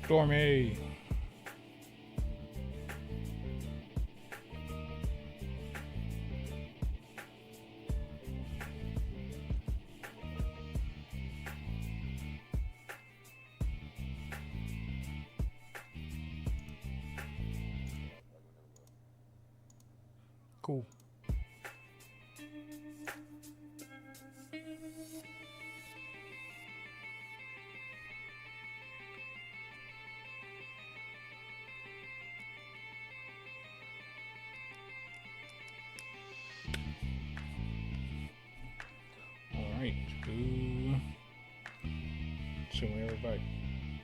Stormy. Cool. Alright. So everybody.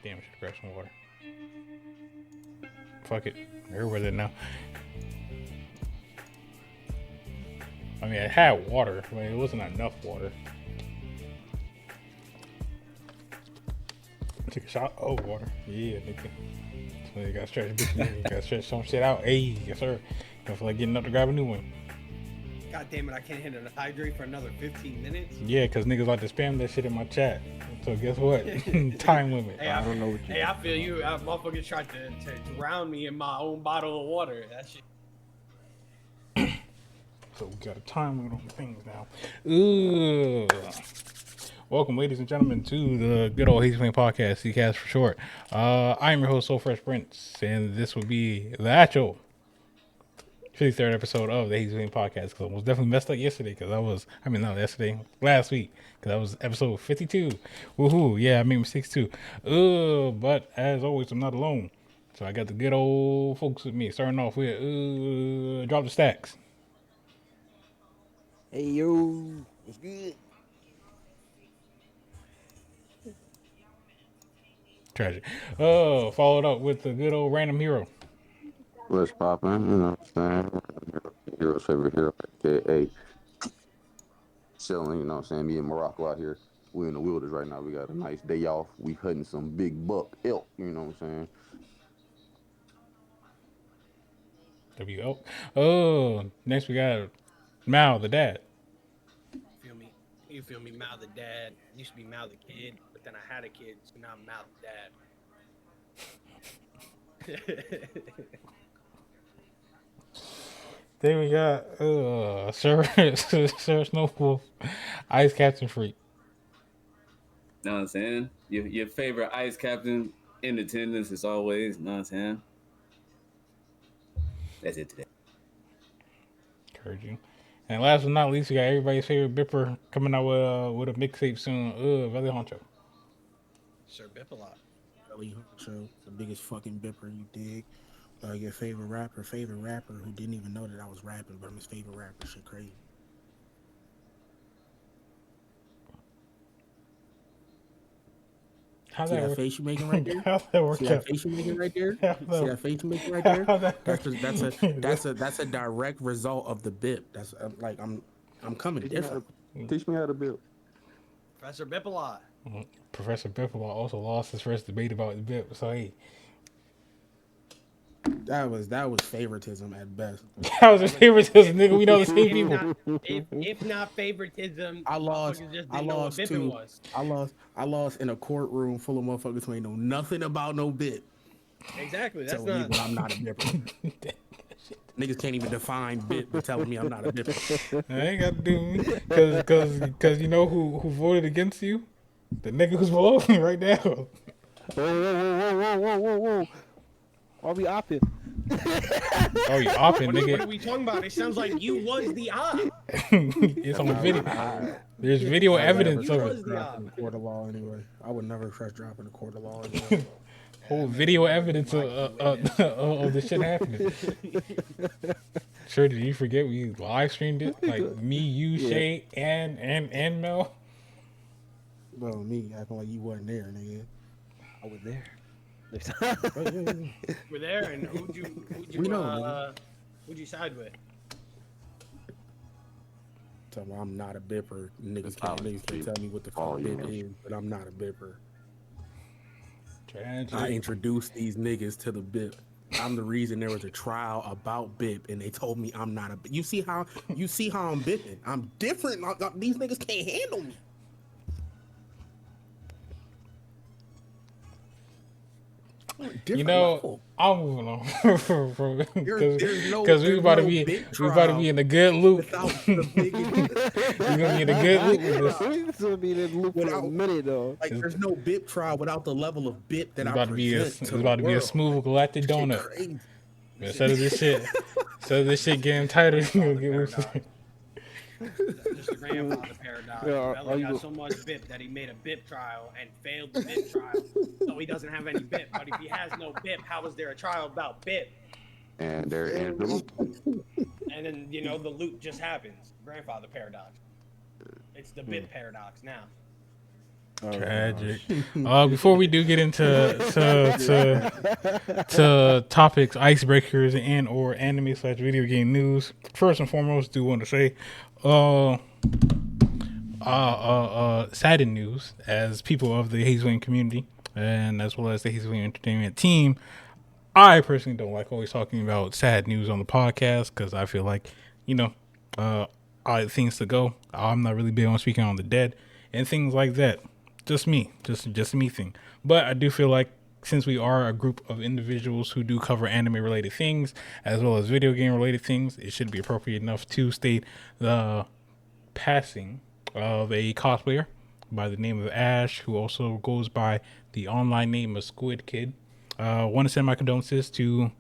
Damn, I should grab some water. Fuck it. We're with it now. I mean, I had water, but it wasn't enough water. Take a shot of water. Yeah, nigga. So you gotta stretch, bitch. You gotta stretch some shit out. Hey, yes, sir. You feel like getting up to grab a new one. God damn it, I can't hit a hydrate for another 15 minutes? Yeah, because niggas like to spam that shit in my chat. So guess what? Time limit. Hey, I don't know what you Hey, I feel you. Motherfuckers tried to drown me in my own bottle of water. That shit. So we got a time limit on things now. Ooh. Welcome, ladies and gentlemen, to the good old Hazy Flame Podcast, Hazy Cast for short. I am your host, Soul Fresh Prince, and this will be the actual 53rd episode of the Hazy Flame Podcast. Because I was definitely messed up yesterday, not yesterday, last week, because that was episode 52. Woohoo, yeah, I made mistakes too. But as always, I'm not alone. So I got the good old folks with me, starting off with, Drop the Stacks. Hey yo, what's good? Tragic. Followed up with the good old Random Hero. What's poppin'? You know what I'm saying? Hero's favorite hero, aka chilling, you know what I'm saying? Me and Morocco out here. We in the wilderness right now. We got a nice day off. We hunting some big buck elk, you know what I'm saying? WO. Oh, next we got Mal, the dad. Feel me? You feel me? Mal the dad. Used to be Mal the kid, but then I had a kid, so now I'm Mal the dad. Then we got Sir Snowwolf, Ice Captain Freak. Know what I'm saying? Your favorite ice captain in attendance as always. Know what I'm saying? That's it today. Encouraging. And last but not least, we got everybody's favorite Bipper coming out with a mixtape soon. Valley Honcho. Sir Bipalot. Valley Honcho, the biggest fucking bipper, you dig? Your favorite rapper who didn't even know that I was rapping, but I'm his favorite rapper. Shit crazy. How's See that that work? face you making right there? How's that work See that out? face you making right there? How's See that face you making right there? how's that work? That's a direct result of the bip. That's I'm coming different. Teach me how to build. Professor Bipalot. Professor Biffle also lost his first debate about the Bip, so hey. That was favoritism at best. That was his favoritism, nigga. We know the same people. If not favoritism, I lost. motherfuckers just I didn't know what lost bipping too. was. I lost in a courtroom full of motherfuckers who ain't know nothing about no bit. Exactly. That's Telling me not. when I'm not a bipper. Niggas can't even define bit, but telling me I'm not a bipper. I ain't got to do me, cause you know who voted against you? The nigga who's below me right now. Whoa. Why we opping? Oh, you opping, What are nigga? we talking about? It sounds like you was the op. It's on video. There's video evidence You of was it. the Drop in op. the court of law anyway. I would never trust dropping the court of law anyway. Whole video evidence of this shit happening. Sure, did you forget we live streamed it? Like me, you, Shay, and Mel. Well, me acting like you wasn't there, nigga. I was there. We're there, and We know, nigga. who'd you side with? Tell me I'm not a bipper. Niggas Probably can't tell me what the all fuck you bip know. is, but I'm not a bipper. I Tragic. introduced these niggas to the bip. I'm the reason there was a trial about bip, and they told me I'm not a. You see how I'm bipping? I'm different. These niggas can't handle me. Different level. I'm moving on There's because we about to no be big in a good loop. without the biggest. We're gonna be in a good loop with this. This will be in the loop for a Without- minute though. Like, there's no bip trial without the level of bip that It's I about to be present to it's the about to be a world. smooth galactic Shit donut. crazy. Instead of this shit getting tighter, you gonna get loose. Just the grandfather paradox. Yeah, Bella are you- got so much bip that he made a bip trial and failed the bip trial. So he doesn't have any bip. But if he has no bip, how is there a trial about bip? And they're in the loop. And then, the loop just happens. Grandfather paradox. It's the bip paradox now. Tragic. Before we do get into to topics, icebreakers, and or anime/video game news, first and foremost, do want to say, sad news as people of the Hazy Flame community and as well as the Hazy Flame Entertainment team. I personally don't like always talking about sad news on the podcast because I feel like, I have things to go. I'm not really big on speaking on the dead and things like that. Just me, just a me thing. But I do feel like since we are a group of individuals who do cover anime related things as well as video game related things, it should be appropriate enough to state the passing of a cosplayer by the name of Ash, who also goes by the online name of Squid Kid. Want to send my condolences to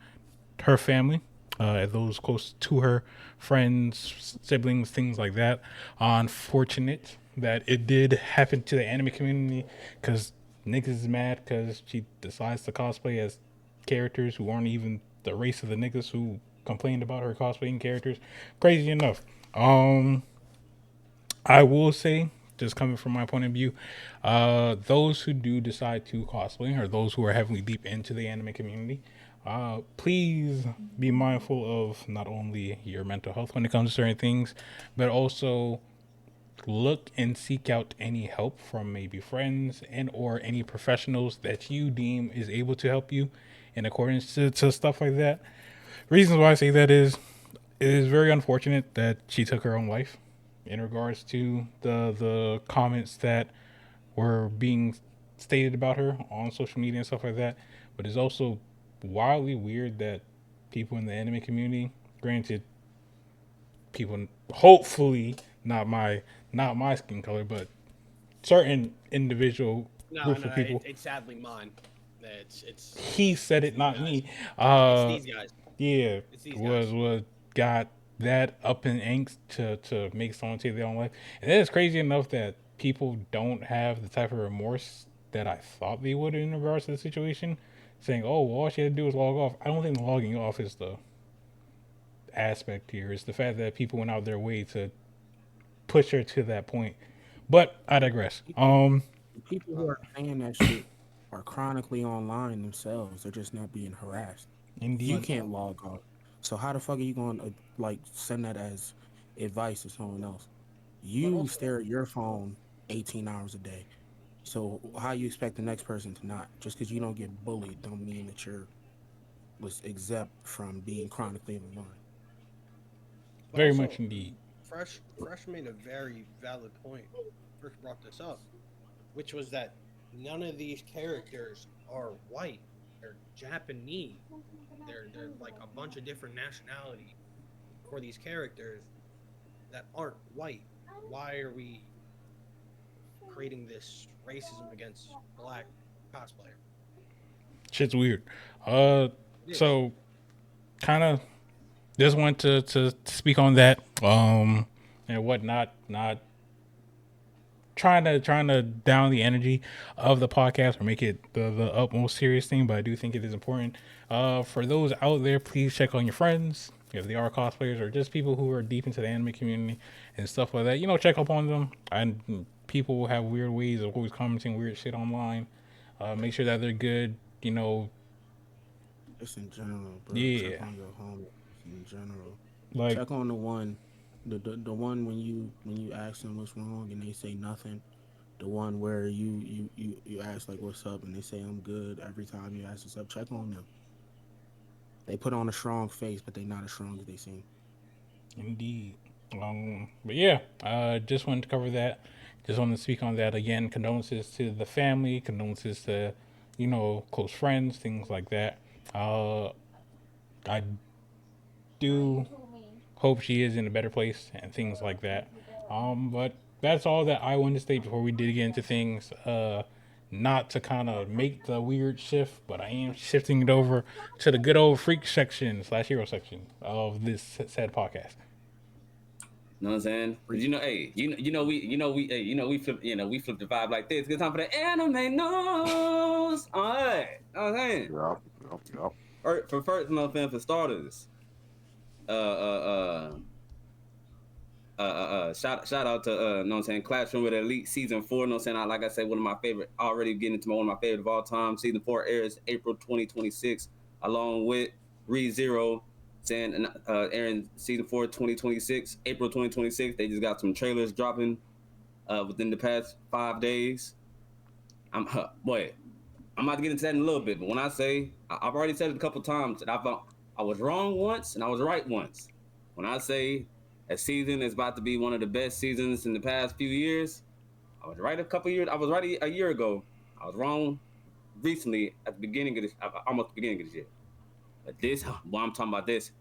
her family, those close to her, friends, siblings, things like that. Unfortunate that it did happen to the anime community because niggas is mad because she decides to cosplay as characters who aren't even the race of the niggas who complained about her cosplaying characters. Crazy enough. I will say, just coming from my point of view, those who do decide to cosplay or those who are heavily deep into the anime community, please be mindful of not only your mental health when it comes to certain things, but also look and seek out any help from maybe friends and or any professionals that you deem is able to help you in accordance to stuff like that. Reasons why I say that is it is very unfortunate that she took her own life in regards to the comments that were being stated about her on social media and stuff like that. But it's also wildly weird that people in the anime community, granted, people hopefully not my skin color, but certain individual No, groups of people. it's sadly mine. It's He said it, not me. it's these guys. Yeah, It's these guys. was got that up in angst to make someone take their own life, and it's crazy enough that people don't have the type of remorse that I thought they would in regards to the situation, saying, "Oh, well, all she had to do was log off." I don't think the logging off is the aspect here. It's the fact that people went out their way to push her to that point. But I digress. People who are saying that shit are chronically online themselves. They're just not being harassed. Indeed. You can't log off. So how the fuck are you going to send that as advice to someone else? You stare at your phone 18 hours a day. So how you expect the next person to not? Just because you don't get bullied don't mean that you're was exempt from being chronically online. But Very also, much indeed. Fresh made a very valid point. First brought this up, which was that none of these characters are white. They're Japanese. They're like a bunch of different nationalities for these characters that aren't white. Why are we creating this racism against black cosplayer? Shit's weird. So kind of just want to speak on that. And whatnot, not trying to down the energy of the podcast or make it the utmost serious thing, but I do think it is important. For those out there, please check on your friends if they are cosplayers or just people who are deep into the anime community and stuff like that. Check up on them. And people have weird ways of always commenting weird shit online. Make sure that they're good. Just in general, bro. Yeah. Check on your homies in general. Like Check on the one, the one when you ask them what's wrong and they say nothing. The one where you ask like what's up and they say I'm good every time you ask what's up. Check on them. They put on a strong face, but they not as strong as they seem. Indeed. But yeah, just wanted to cover that. Just wanted to speak on that again. Condolences to the family. Condolences to, close friends, things like that. I do hope she is in a better place and things like that. But that's all that I wanted to state before we did get into things. Not to kind of make the weird shift, but I am shifting it over to the good old freak section / hero section of this said podcast. You know what I'm saying? 'Cause hey, we flip, we flip the vibe like this. Good time for the anime news. All right, you know what I'm saying? Yup. For first, for starters, uh, uh, shout out to know what I'm saying, Classroom with Elite season 4. Know what I'm saying? Like I said, one of my favorite. Already getting into one of my favorite of all time. Season 4 airs April 2026, along with ReZero. Saying airing season 4 2026, April 2026. They just got some trailers dropping within the past 5 days. I'm about to get into that in a little bit, but when I say, I've already said it a couple times that I was wrong once and I was right once. When I say a season is about to be one of the best seasons in the past few years, I was right a couple years. I was right a year ago. I was wrong recently at the beginning of this, almost the beginning of this year. But this, well, I'm talking about this.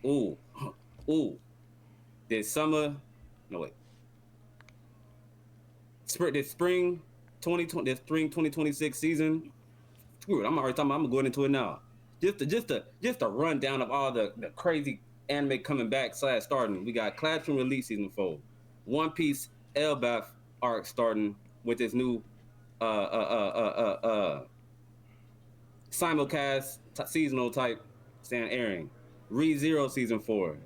Ooh, ooh, this summer. No wait. This spring 2020, this spring 2026 season. Screw it, I'm already talking about, I'm going into it now. Just a rundown of all the crazy anime coming back / starting. We got Classroom Release season 4, One Piece Elbaf arc starting with this new simulcast seasonal type stand airing. ReZero season 4,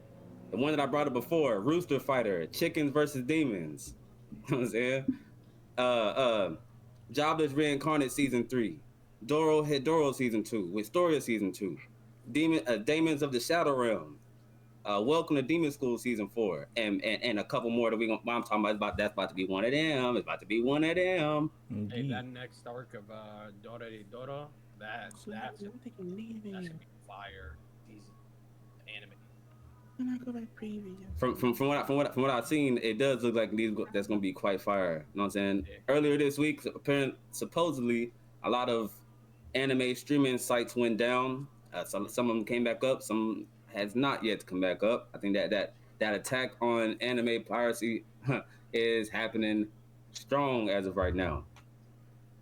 the one that I brought up before, Rooster Fighter, Chickens versus Demons. You know what I'm saying? Jobless Reincarnate season 3, Doro Hedoro season 2, Wistoria season 2, Demons of the Shadow Realm, Welcome to Demon School season 4, and a couple more that I'm talking that's about to be one of them. It's about to be one of them. Hey, Indeed. that next arc of Dora de Dora, that's gonna be fire season anime. From what I've seen, it does look like that's gonna be quite fire. You know what I'm saying? Yeah. Earlier this week, supposedly a lot of anime streaming sites went down. Some of them came back up. Some has not yet come back up. I think that attack on anime piracy is happening strong as of right now.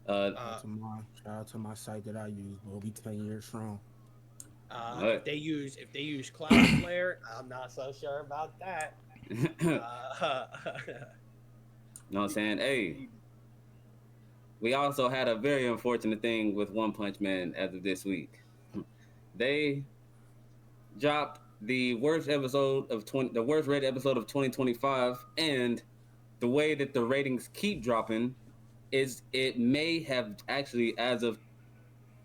Uh, Shout out to my site that I use. We'll be 10 years strong. if they use Cloudflare, I'm not so sure about that. You know what I'm saying? Hey, we also had a very unfortunate thing with One Punch Man as of this week. They dropped the worst the worst rated episode of 2025, and the way that the ratings keep dropping is it may have actually, as of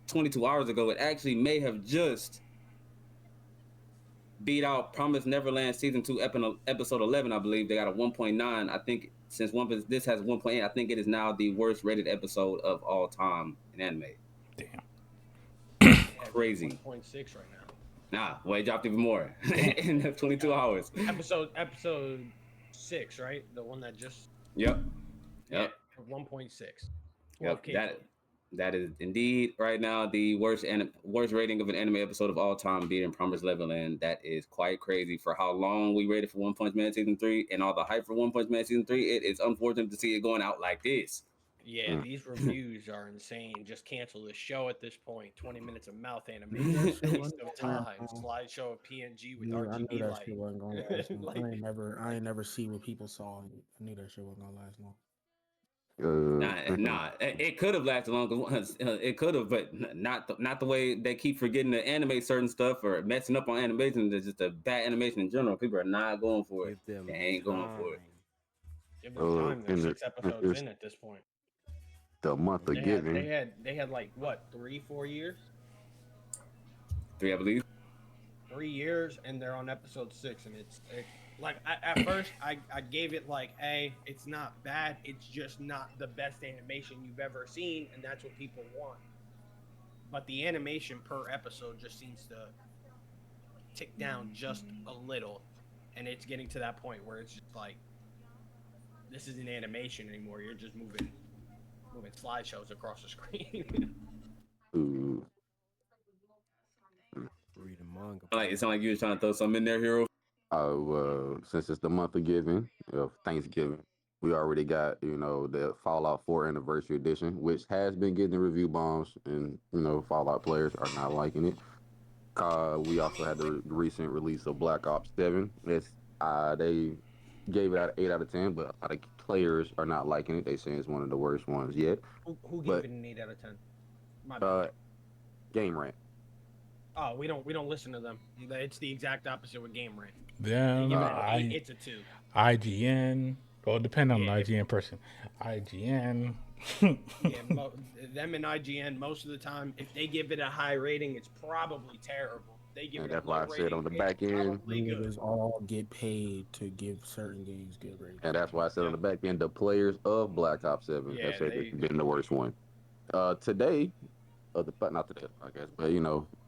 22 hours ago, it actually may have just beat out Promised Neverland season 2 episode 11. I believe they got a 1.9. I think since this has 1.8, I think it is now the worst rated episode of all time in anime. Damn. Crazy. 1.6 right now. Nah, well, it dropped even more in 22 hours. Episode 6, right? The one that just. Yep. 1.6. Yep. That is indeed right now the worst rating of an anime episode of all time, beating Promised Neverland. That is quite crazy for how long we waited for One Punch Man season 3 and all the hype for One Punch Man season 3. It is unfortunate to see it going out like this. Yeah, these reviews are insane. Just cancel the show at this point. 20 minutes of mouth animation, waste of time, slideshow of PNG with RGB I knew that light. shit wasn't gonna last long. I ain't never see what people saw. I knew that shit wasn't gonna last long. Nah, it could have lasted longer. It could have, but not the way they keep forgetting to animate certain stuff or messing up on animation. There's just a bad animation in general. People are not going for it. They ain't going for it. Give them time. They're 6 episodes in at this point. The month of giving. They had like what, 3-4 years? 3, I believe. 3 years, and they're on episode 6, and it's like at first I gave it like, hey, it's not bad, it's just not the best animation you've ever seen, and that's what people want. But the animation per episode just seems to tick down just a little, and it's getting to that point where it's just like, this isn't animation anymore. You're just moving moving slideshows across the screen. Ooh. Reading manga. Like it sounded like you was trying to throw something in there, hero. Since it's the month of giving, of Thanksgiving, we already got, the Fallout 4 Anniversary Edition, which has been getting review bombs, and, Fallout players are not liking it. We also had the recent release of Black Ops 7. They gave it out 8 out of 10, but a lot of players are not liking it. They say it's one of the worst ones yet. Who gave But it an 8 out of 10? My bad. uh, Game Rant. Oh, we don't listen to them. It's the exact opposite with Game Rant. They Then give it an 8. It's a 2. IGN. Well, depending on the Yeah, IGN person. IGN. yeah. Them and IGN most of the time, if they give it a high rating, it's probably terrible. If they give And it a that's why low I said on rating, the it's back end, probably good. Niggas all get paid to give certain games good ratings. and that's why I said on Yeah, the back end, the players of Black Ops 7 have yeah. said it's been the worst one. Today, but not today, I guess, but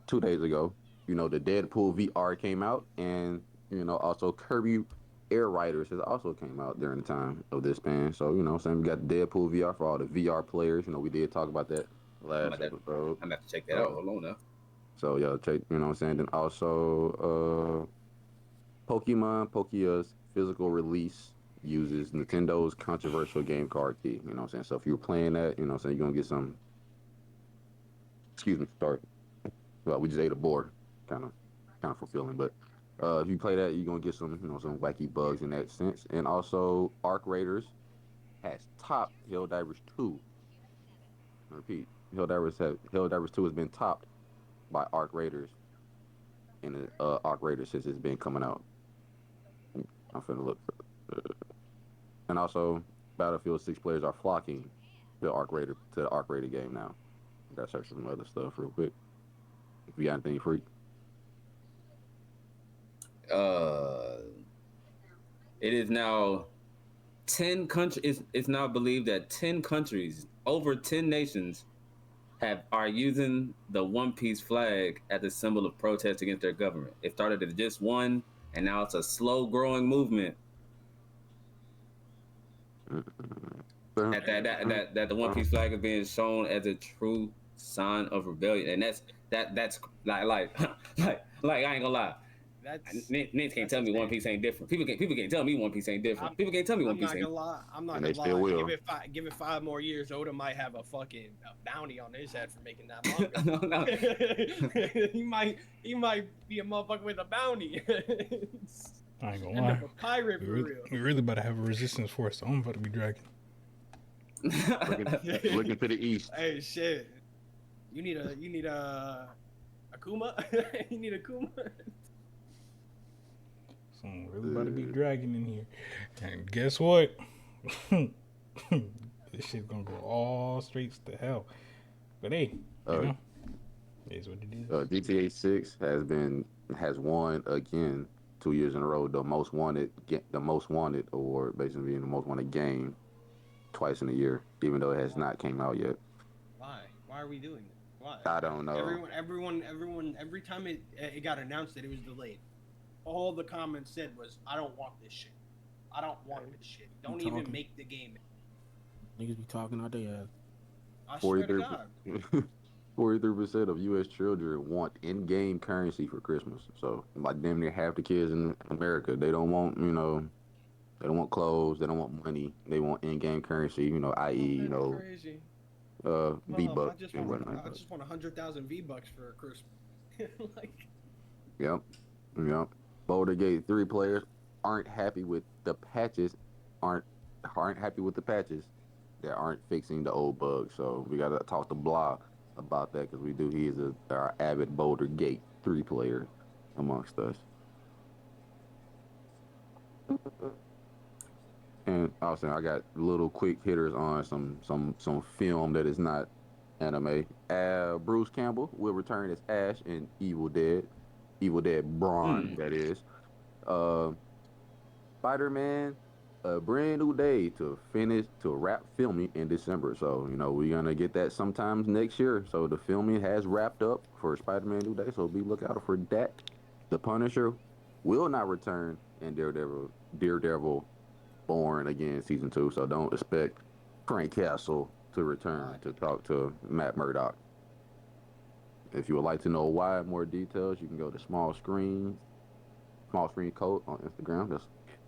2 days ago, the Deadpool VR came out, and also Kirby Air Riders has also came out during the time of this span. So same, we got the Deadpool VR for all the VR players. We did talk about that I'm last about to, episode. I'm about to check that out. Uh, Hold on now. so yeah, check. What I'm saying. Then also, Pokemon Pokea's physical release uses Nintendo's controversial game card key. What I'm saying. So if you're playing that, what I'm saying, you're gonna get some. Excuse me, sorry. Well, we just ate a boar, kind of, fulfilling. But if you play that, you're gonna get some wacky bugs in that sense. And also, Arc Raiders has topped Helldivers 2. I repeat, Helldivers 2 has been topped by Arc Raiders in Arc Raiders since it's been coming out. I'm finna look for, and also, Battlefield 6 players are flocking to the Arc Raider game now. I gotta search some other stuff real quick. If you got anything free. Uh, it is now 10 countries. It's now believed that 10 countries, over 10 nations, are using the One Piece flag as a symbol of protest against their government. It started as just one, and now it's a slow growing movement. That the One Piece flag is being shown as a true sign of rebellion, and that's like I ain't gonna lie. Niggas can't tell me One Piece ain't different. People can't tell me One Piece ain't different. People can't tell me One I'm Piece not ain't. gonna lie. I'm not And they gonna still lie. will. Give it 5 more years. Oda might have a fucking bounty on his head for making that manga. No, no. he might be a motherfucker with a bounty. I ain't gonna End lie. up a pirate for real. We really about to have a resistance force. So I'm about to be dragging. Looking to the east. Hey shit. You need a Akuma? You need Akuma? So I'm really about to be dragging in here. And guess what? This shit's gonna go all straight to hell. But hey, Uh, it is what it is. GTA 6 has won again 2 years in a row the most wanted award, basically being the most wanted game twice in a year, even though it has not came out yet. Why? Why are we doing this? Why? I don't know. Everyone. Every time it got announced that it was delayed, all the comments said was, "I don't want this shit. I don't want this shit. Don't even talking. make the game." Niggas be talking out their ass. I swear to 43 God. 43% of U.S. children want in-game currency for Christmas. So, like, damn near half the kids in America, they don't want, they don't want clothes, they don't want money, they want in-game currency, i.e., Crazy. V-Bucks I just and want whatnot. I just want 100,000 V-Bucks for Christmas. Like, Yep, yep. Boulder Gate 3 players aren't happy with the patches, aren't happy with the patches that aren't fixing the old bugs. So we gotta talk to Blah about that because he is our avid Boulder Gate 3 player amongst us. And also, I got little quick hitters on some film that is not anime. Bruce Campbell will return as Ash in Evil Dead Braun. That is. Uh, Spider-Man, a brand new day to wrap filming in December. So we're gonna get that sometimes next year. So the filming has wrapped up for Spider-Man New Day. So be lookout for that. The Punisher will not return in Daredevil Born Again season 2. So don't expect Frank Castle to return to talk to Matt Murdock. If you would like to know why, more details, you can go to Small Screen Code on Instagram. That's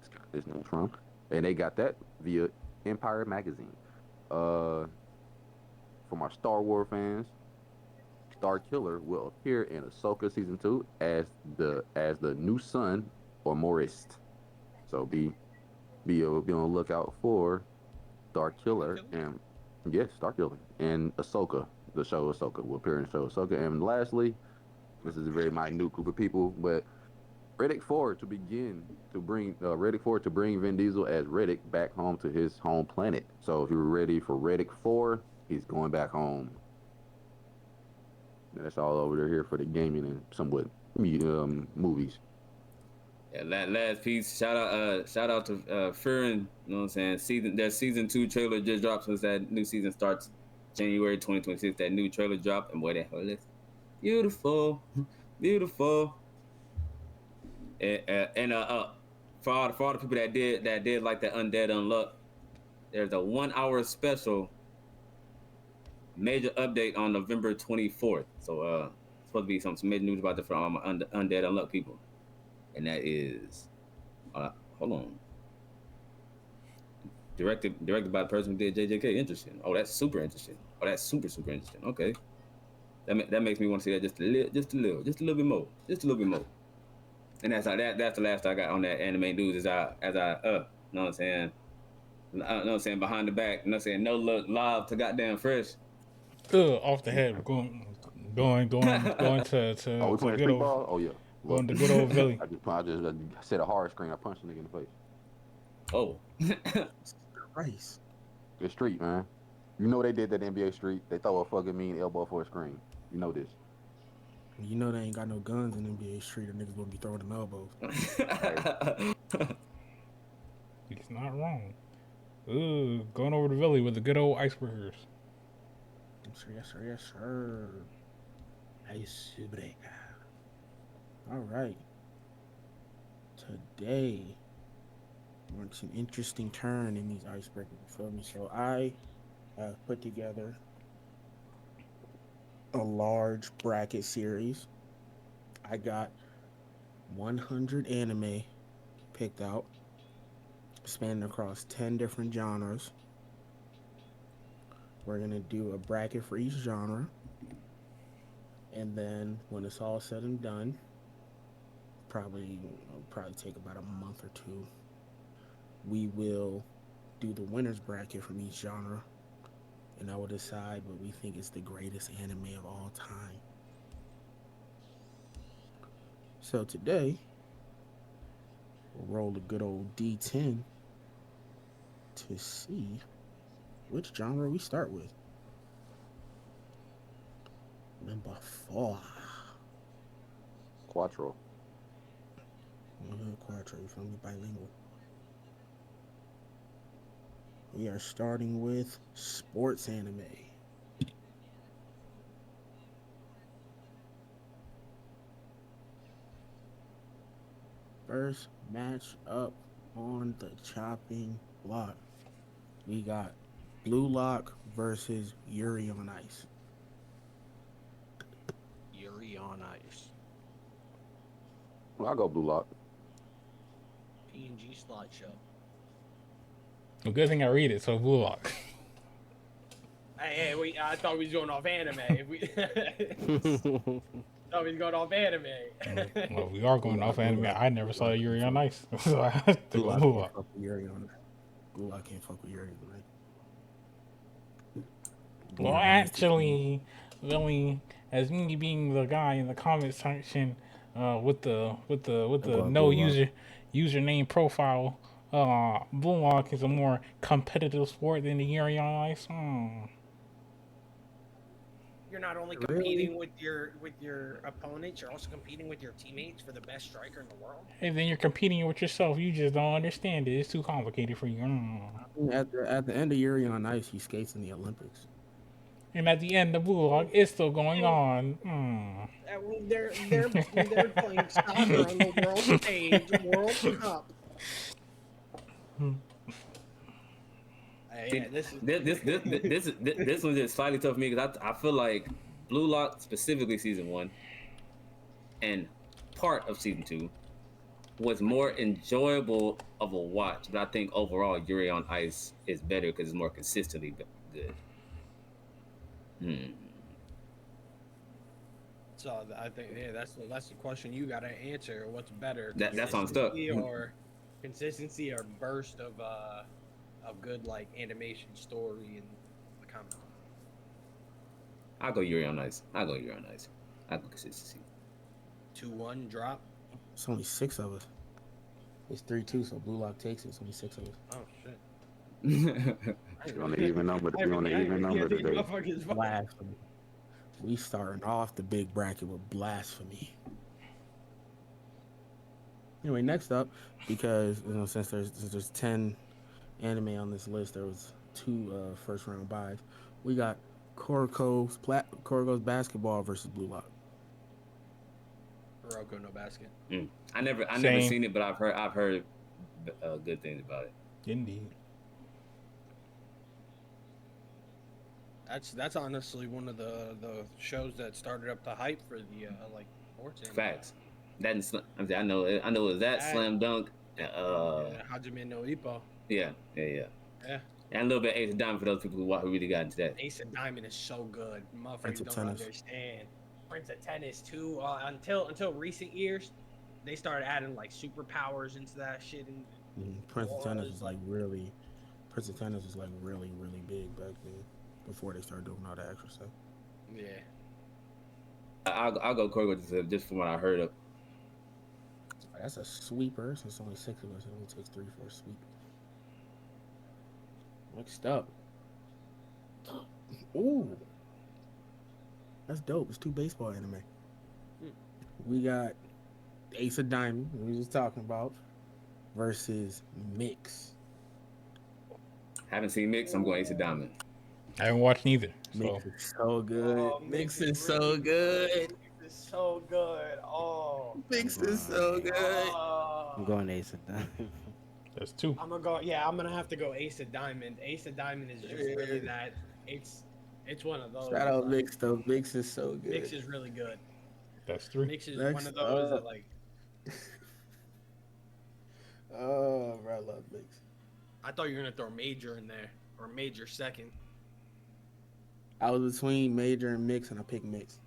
got this news from, and they got that via Empire Magazine. For my Star Wars fans, Star Killer will appear in Ahsoka season 2 as the new son or Morist. So be on the lookout for Star Killer and yes, Star Killer and Ahsoka. The show Ahsoka will appear in the show Ahsoka. And lastly, this is a very minute group of people, but Riddick Ford to bring Vin Diesel as Riddick back home to his home planet. So if you're ready for Riddick 4, he's going back home. And that's all over there here for the gaming and somewhat movies. Yeah, last piece. Shout out to Furin. You know what I'm saying? Their season 2 trailer just dropped since that new season starts January 2026. That new trailer dropped, and boy, that hell is beautiful, beautiful. And for all the people that did like that Undead Unluck, there's a 1 hour special major update on November 24th. So supposed to be some major news about the from Undead Unluck people, and that is hold on. Directed by the person who did JJK. Interesting. Oh, that's super interesting. Oh, that's super interesting. Okay, that makes me want to see that just a little bit more. And that's the last I got on that anime news. You know what I'm saying? You know what I'm saying? Behind the back. You know what I'm saying? No look live to goddamn fresh. Off the head, going to Oh, we playing street ball? Oh yeah. Going to good old Philly. I just set a hard screen. I punched a nigga in the face. Oh. Christ. It's street, man. You know they did that NBA Street. They throw a fucking mean elbow for a screen. You know this. You know they ain't got no guns in NBA Street, or niggas gonna be throwing them elbows. He's not wrong. Ooh, going over to Philly with the good old icebergers. Yes, sir. Icebreaker. All right. Today, we're on an interesting turn in these icebreakers. You feel me? So I have put together a large bracket series. I got 100 anime picked out, spanning across 10 different genres. We're gonna do a bracket for each genre, and then when it's all said and done, probably take about a month or two, we will do the winners bracket from each genre, and I will decide what we think is the greatest anime of all time. So today, we'll roll a good old D10 to see which genre we start with. Number 4. Quattro. Quattro, you feel me? Bilingual. We are starting with sports anime. First match up on the chopping block. We got Blue Lock versus Yuri on Ice. Yuri on Ice. Well, I'll go Blue Lock. PNG slideshow. Well, good thing I read it, so Blue Lock. Hey, I thought we was going off anime. Thought we was going off anime. Well, we are going off anime. I never saw Yuri on Ice, so I have to go Blue Lock. Blue Lock can't fuck with Yuri on Ice. Well, actually, Lily, as me being the guy in the comment section with the no username profile, Blue Lock is a more competitive sport than the Yuri on Ice. You're not only competing with your opponents, you're also competing with your teammates for the best striker in the world. And then you're competing with yourself. You just don't understand it. It's too complicated for you. At the end of Yuri on Ice, he skates in the Olympics. And at the end of Blue Lock, it's still going on. They're playing soccer on the world stage, World Cup. yeah. This is This one's just slightly tough for me because I feel like Blue Lock, specifically season 1 and part of season 2, was more enjoyable of a watch, but I think overall Yuri on Ice is better because it's more consistently good. So I think that's the question you gotta answer. What's better, That's why I'm stuck. consistency or burst of good like animation, story, and the comment. I'll go Yuri on Ice. I'll go consistency. 2-1 drop. It's only 6 of us. It's 3-2, so Blue Lock takes it. It's only 6 of us. Oh shit. You're on the even number. You're on the even number today. Blasphemy. We starting off the big bracket with blasphemy. Anyway, next up, because since there's 10 anime on this list, there was 2 first round buys. We got Kuriko's basketball versus Blue Lock. Kuroko no basket. I never Same. seen it, but I've heard good things about it. Indeed. That's honestly one of the shows that started up the hype for the like sports anime. Facts. I know it was that Slam Dunk. Hajime no Ippo. Yeah. And a little bit Ace of Diamond for those people who really got into that. Ace of Diamond is so good. Prince Motherfuckers of don't Tennis. understand. Prince of Tennis too. Until recent years, they started adding like superpowers into that shit. And Prince of Tennis was like really big back then. Before they started doing all that extra stuff. yeah. I'll go Corey just from what I heard of. That's a sweeper. Since it's only 6 of us, it only takes 3 for a sweep. Next up. Ooh. That's dope. It's 2 baseball anime. We got Ace of Diamond, we were just talking about, versus Mix. Haven't seen Mix. I'm going Ace of Diamond. I haven't watched neither. So Mix is so good. Oh, Mix really is so good. Mix is so good. Oh. Mix is so good. I'm going Ace of Diamond. that's 2. I'm gonna go. Yeah, I'm gonna have to go Ace of Diamond. Ace of Diamond is just really that. It's one of those. Shout out Mix though. Mix is so good. Mix is really good. That's 3. Mix is Next one of those up. that like. Oh, bro, I love Mix. I thought you were gonna throw Major in there or Major second. I was between Major and Mix, and I picked Mix.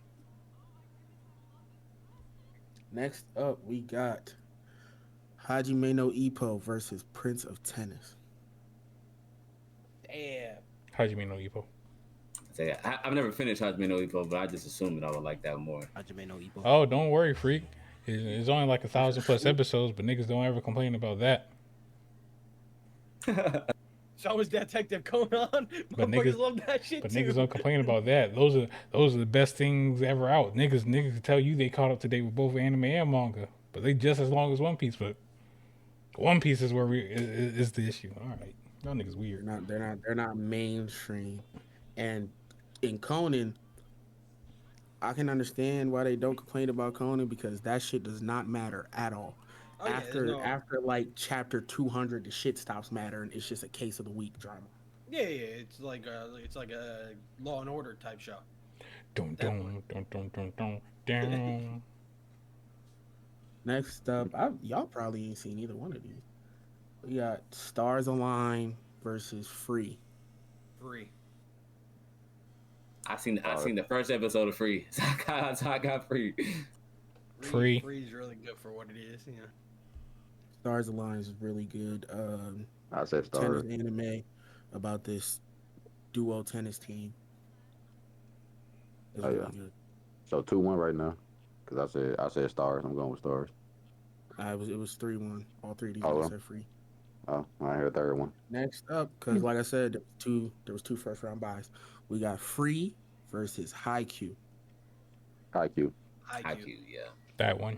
Next up, we got Hajime no Ippo versus Prince of Tennis. Damn. Hajime no Ippo. I've never finished Hajime no Ippo, but I just assumed that I would like that more. Hajime no Ippo. Oh, don't worry, freak. It's only like 1,000+ episodes, but niggas don't ever complain about that. So was Detective Conan. But Motherfuckers niggas- love that shit But too. niggas don't complain about that. Those are the best things ever out. Niggas can tell you they caught up today with both anime and manga, but they just as long as One Piece. But One Piece is where is the issue. All right, y'all niggas weird. They're not mainstream. And in Conan, I can understand why they don't complain about Conan because that shit does not matter at all. Oh, yeah, After like chapter 200, the shit stops mattering. It's just a case of the week drama. yeah, it's like a Law and Order type show. Dun dun dun dun dun dun down. Next up, y'all probably ain't seen either one of these. We got Stars Align versus Free. Free. I seen the first episode of Free, so I got Free. Free. Free's really good for what it is. Yeah. Stars Align is really good. I said Tennis stars. anime about this duo tennis team. It's Oh, really yeah. good. So 2-1 right now. Cause I said stars. I'm going with stars. It was 3-1. All 3 of these Oh, guys well. said Free. Oh, I hear a third one. Next up, because like I said, there was 2 first round buys. We got Free versus Haikyuu. IQ. IQ, yeah. That one.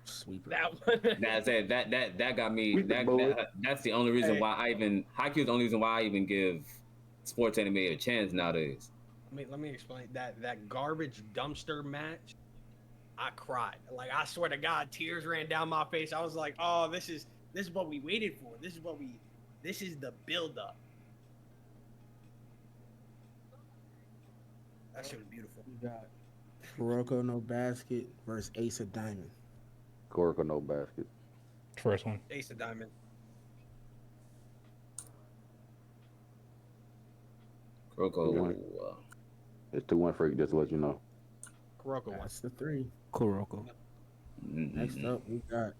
Sweeper. That one. That's it. That got me. We the boy. That's the only reason Hey. why Haikyuu is the only reason why I even give sports anime a chance nowadays. Let me explain that garbage dumpster match. I cried. Like I swear to God, tears ran down my face. I was like, oh, this is what we waited for. This is the build up. That shit was beautiful. We got Kuroko no Basket versus Ace of Diamond. Kuroko no basket. First one. Ace of Diamond. Kuroko. It's 2-1 freak, just to let you know. Kuroko won. That's the three. Kuroko. Next up, we got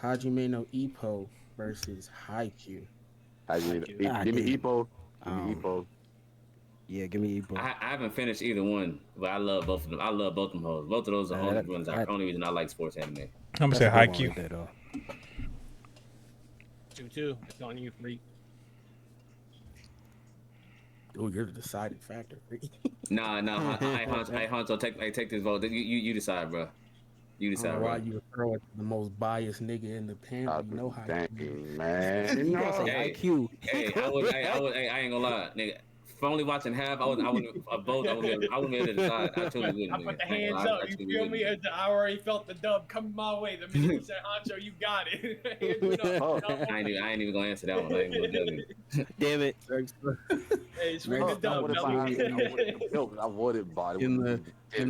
Hajime no Ippo versus Haikyuu. Give me Ippo. Give me Ippo. Yeah, give me Ippo. I haven't finished either one, but I love both of them. I love both of them hoes. Both of those are the only ones. The only reason I like sports anime. I'm gonna That's say a good one Haikyuu. right there, though. 2-2. It's on you, freak. Oh, you're the deciding factor. Freak. Nah. I Hanzo, take this vote. You decide, bro. You I don't decide, know why bro. you would throw it to the most biased nigga in the panel. You know how Dang, man. You gotta say Hey, IQ. Hey, I ain't gonna lie, nigga. If only watching half, I wouldn't both. I wouldn't be able to decide. I truly wouldn't. I put the nigga. I ain't hands gonna lie, up. I You truly feel wouldn't. me? I already felt the dub coming my way. The minute you said Honcho, you got it. Hands went up. I ain't even gonna answer that one. I ain't gonna do it. Damn it. Hey, swing the Next dub, up, I wanted body. in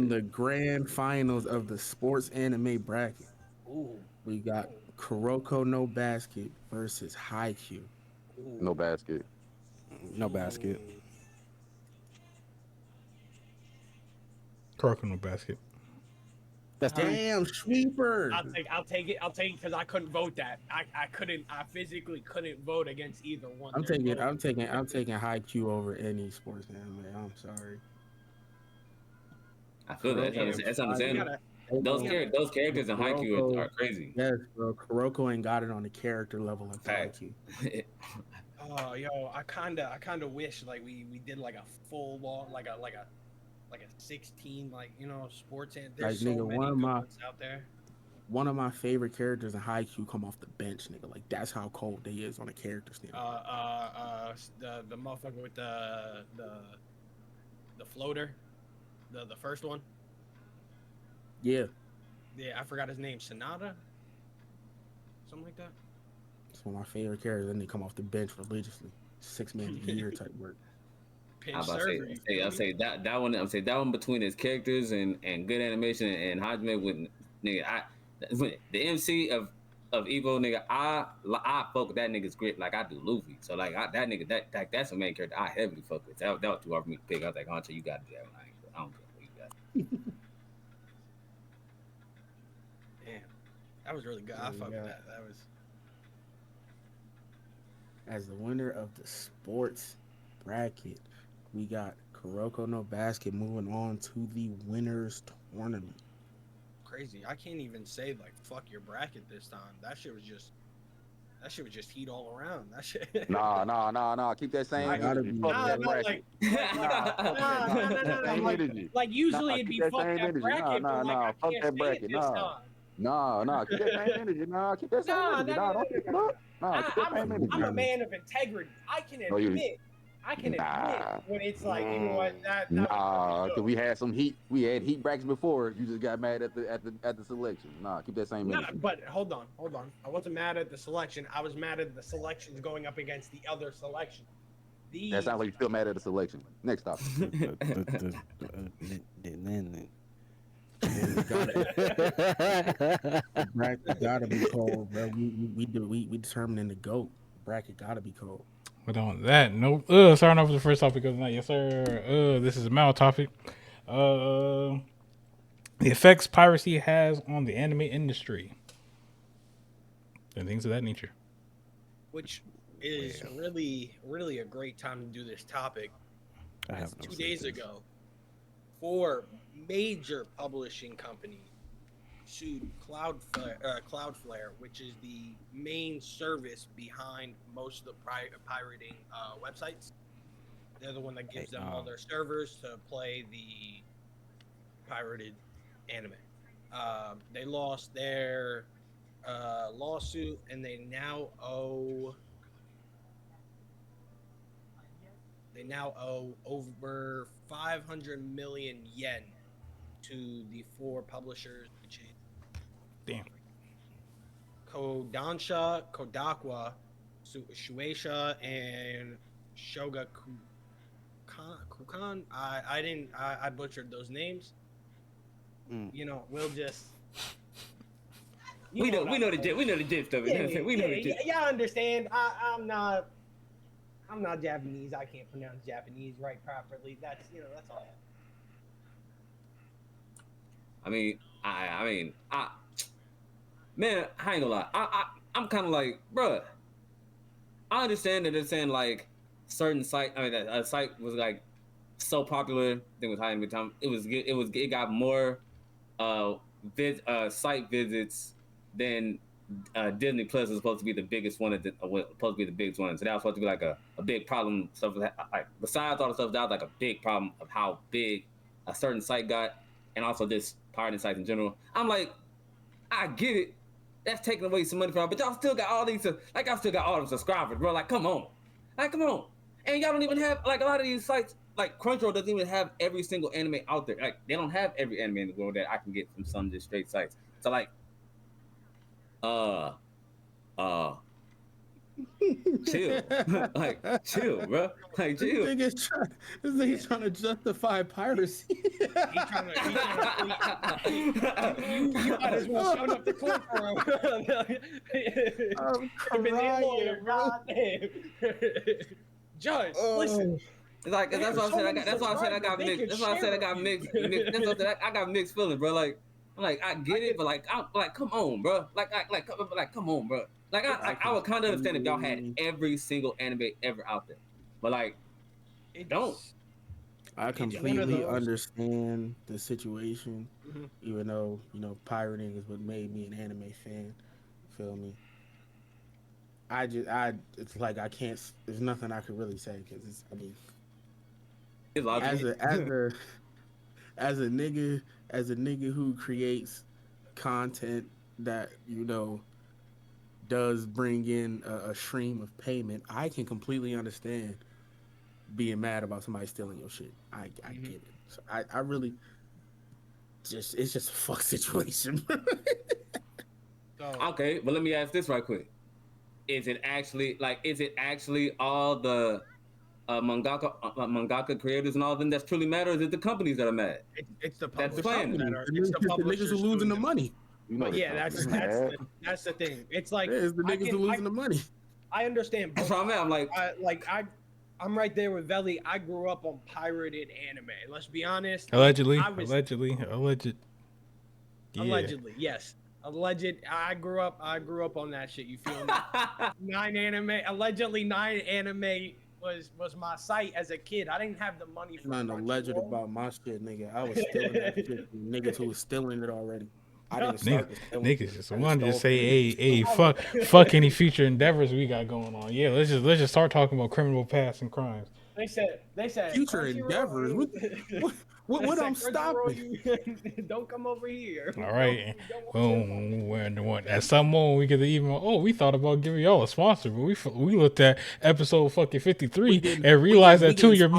the grand finals of the sports anime bracket, Ooh. we got Kuroko no Basket versus Haikyuu. No basket. No basket. Kuroko no basket. That's three. Damn, sweeper. I'll take it because I couldn't vote that. I physically couldn't vote against either one. I'm taking Haikyuu over any sports anime. I'm sorry. I feel that. That's understandable. Those characters in Haikyuu are crazy. Yes, bro. Kuroko ain't got it on the character level of Haikyuu. Oh, yo, I kinda wish like we did like a full long like a 16 sports and there's Like, so nigga, many good ones out there. One of my favorite characters in Haikyuu come off the bench, nigga. Like, that's how cold they is on a character standpoint. The motherfucker with the floater, the first one. Yeah, I forgot his name. Sonata, something like that. it's one of my favorite characters, and they come off the bench religiously. 6 man a year type work. I'll say that one. I'm saying that one between his characters and good animation and Hajime with nigga. The MC of Evo, nigga. I fuck with that nigga's grit like I do Luffy. So like that nigga that's a main character I heavily fuck with. That was too hard for me to pick. I was like, Honcho, you gotta do that one. I don't care what you got. Damn, that was really good. I fuck with that. That was. As the winner of the sports bracket, we got Kuroko no Basket moving on to the winners tournament. Crazy. I can't even say like fuck your bracket this time. That shit was just heat all around. That shit. Nah. Keep that same energy. Fuck that bracket. Like usually it'd be keep fuck same that energy. bracket, but like I Fuck can't that say bracket. it this time. Nah. Keep that same energy. Keep that same energy. Don't pick it up. Keep that same energy. I'm a man of integrity. I can admit when it's like, you know what, that because we had some heat. We had heat brackets before. You just got mad at the selection. Keep that same energy. But hold on. I wasn't mad at the selection. I was mad at the selections going up against the other selection. That sounds like you're still mad at the selection. Next topic. The bracket gotta be cold, bro. We determining the GOAT. Bracket gotta be cold. But on that note, starting off with the first topic of the night, yes sir. This is a mal topic. The effects piracy has on the anime industry and things of that nature. Which is really, really a great time to do this topic. I have 2 days ago, 4 major publishing companies sued Cloudflare, which is the main service behind most of the pirating websites. They're the one that gives them all their servers to play the pirated anime. They lost their lawsuit, and they now owe over 500 million yen to the 4 publishers, which is Kodansha, Kodakwa, Shueisha, and Shogakukan. Kukan. I butchered those names. Mm. You know, we'll just. We know the gist of it. You know what I'm saying? We know the gist. Y'all understand. I'm not Japanese. I can't pronounce Japanese right properly. That's that's all. I mean, man, I ain't gonna lie. I'm kind of like, bruh. I understand that they're saying like certain site. I mean, a site was like so popular. I think it was high in the time. It got more site visits than Disney Plus is supposed to be the biggest one. Supposed to be the biggest one. So that was supposed to be like a big problem. Stuff like besides all the stuff, that was like a big problem of how big a certain site got, and also just pirating sites in general. I'm like, I get it. That's taking away some money from, but y'all still got all these. Like I still got all the subscribers, bro. Like come on, and y'all don't even have like a lot of these sites. Like Crunchyroll doesn't even have every single anime out there. Like they don't have every anime in the world that I can get from some just straight sites. So like, uh, chill, like chill, bro, like chill. This nigga's trying to justify piracy. He trying to. You might as well show up to court for him. I'm crying, bro. Goddamn. Judge, listen. Like that's why I said I got. That's why I said I got mixed. That's why I said I got mixed. That's why I said I got mixed feelings, bro. Like I'm like I get it, but like I'm like come on, bro. Like come on, bro. Like I would kind of understand if y'all had every single anime ever out there, but like don't. I completely understand the situation, even though pirating is what made me an anime fan. Feel me? It's like I can't. There's nothing I could really say because it's. I mean, as a nigga who creates content that does bring in a stream of payment, I can completely understand being mad about somebody stealing your shit. I get it. So I really it's just a fuck situation. Okay, but let me ask this right quick. Is it actually all the mangaka creators and all of them that's truly matter? Or is it the companies that are mad? It's the That's publishers playing. it's the niggas who losing the money. But yeah, that's the thing. It's like it's the niggas who losing the money. I understand. That's what I'm at. I'm I'm right there with Veli. I grew up on pirated anime. Let's be honest. Allegedly. Yeah. Allegedly, yes. Alleged. I grew up on that shit. You feel me? 9 anime was my site as a kid. I didn't have the money for nothing alleged about my shit, nigga. I was stealing that shit from niggas who was stealing it already. I didn't start niggas just want to just say, hey, fuck any future endeavors we got going on. Yeah, let's just start talking about criminal past and crimes. They said future endeavors. What I'm stopping? Don't come over here. All right. At some moment we could even we thought about giving y'all a sponsor, but we looked at episode fucking 53 and realized that two of your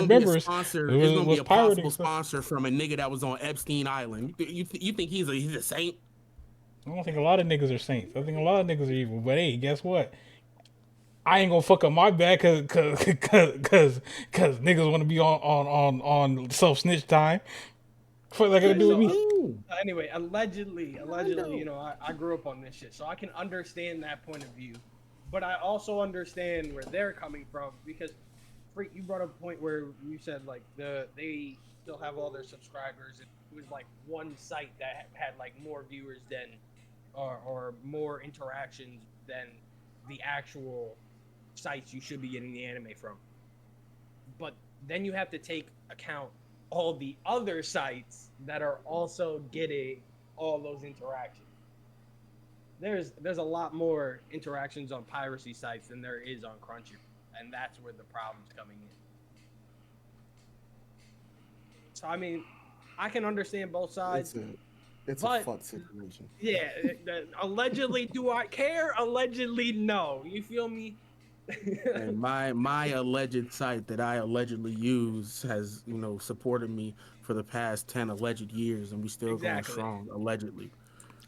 members was a possible sponsor from a nigga that was on Epstein Island. You think he's a saint? I don't think a lot of niggas are saints. I think a lot of niggas are evil. But hey, guess what? I ain't gonna fuck up my bag cause niggas want to be on self snitch time. What they gonna do with me? Anyway, allegedly, I grew up on this shit, so I can understand that point of view. But I also understand where they're coming from because, Freak, you brought up a point where you said like they still have all their subscribers. And it was like one site that had like more viewers than or more interactions than the actual sites you should be getting the anime from. But then you have to take account all the other sites that are also getting all those interactions. There's a lot more interactions on piracy sites than there is on Crunchyroll, and that's where the problem's coming in. So I mean, I can understand both sides. It's a fuck situation. Yeah, allegedly, do I care? Allegedly, no. You feel me? And my alleged site that I allegedly use has supported me for the past 10 alleged years, and we still going strong allegedly.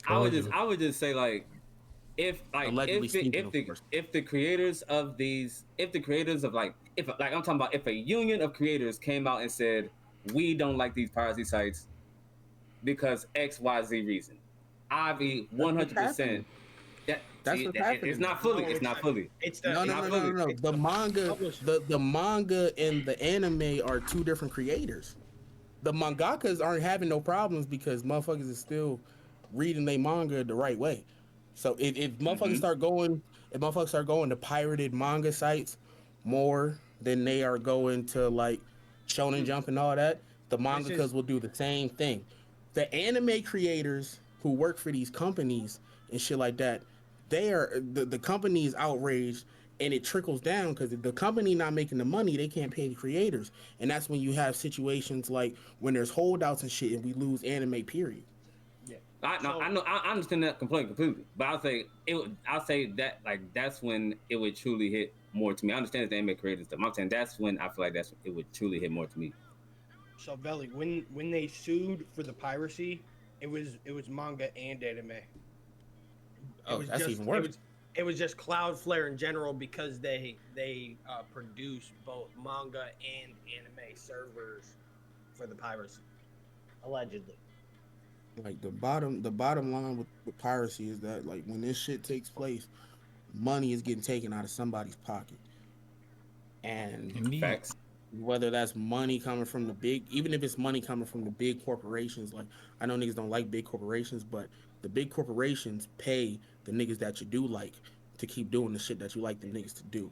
I would just say like Allegedly speaking, of course. if the creators of these if the creators of if like I'm talking about if a union of creators came out and said we don't like these piracy sites because XYZ reason, I'd be That's what's 100%. happening. That That's see what's that happening it's now. not fully. No, It's it's not not. fully. It's the No, It's no, it's not no, the, no, no, fully. no. it's The manga, publisher. the manga and the anime are two different creators. The mangakas aren't having no problems because motherfuckers is still reading their manga the right way. So if motherfuckers Mm-hmm. start going, if motherfuckers start going to pirated manga sites more than they are going to like Shonen Jump and all that, the This is mangakas will do the same thing. The anime creators who work for these companies and shit like that, they are the company is outraged and it trickles down because if the company not making the money, they can't pay the creators, and that's when you have situations like when there's holdouts and shit, and we lose anime. Period. yeah. I know, I So know, I understand that completely. But I'll say that that's when it would truly hit more to me. I understand the anime creators stuff. I'm saying that's when I feel like it would truly hit more to me. so Veli, when they sued for the piracy, it was manga and anime. It Oh, was that's even just worse. it was just Cloudflare in general because they produce both manga and anime servers for the piracy, allegedly. Like the bottom line with piracy is that like when this shit takes place, money is getting taken out of somebody's pocket, and Indeed. Facts. whether that's money coming from the big, even if it's money coming from the big corporations, like I know niggas don't like big corporations, but the big corporations pay the niggas that you do like to keep doing the shit that you like them niggas to do.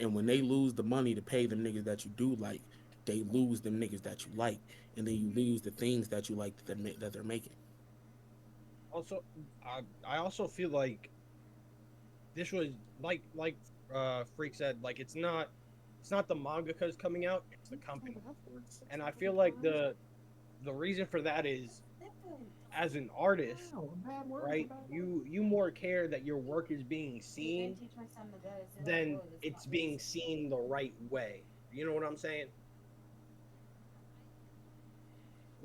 And when they lose the money to pay them niggas that you do like, they lose them niggas that you like, and then you lose the things that you like that they're making. Also, I also feel like this was Freak said, like it's not the mangakas coming out, it's the company. And I feel like the reason for that is as an artist, right? You more care that your work is being seen than it's being seen the right way. You know what I'm saying?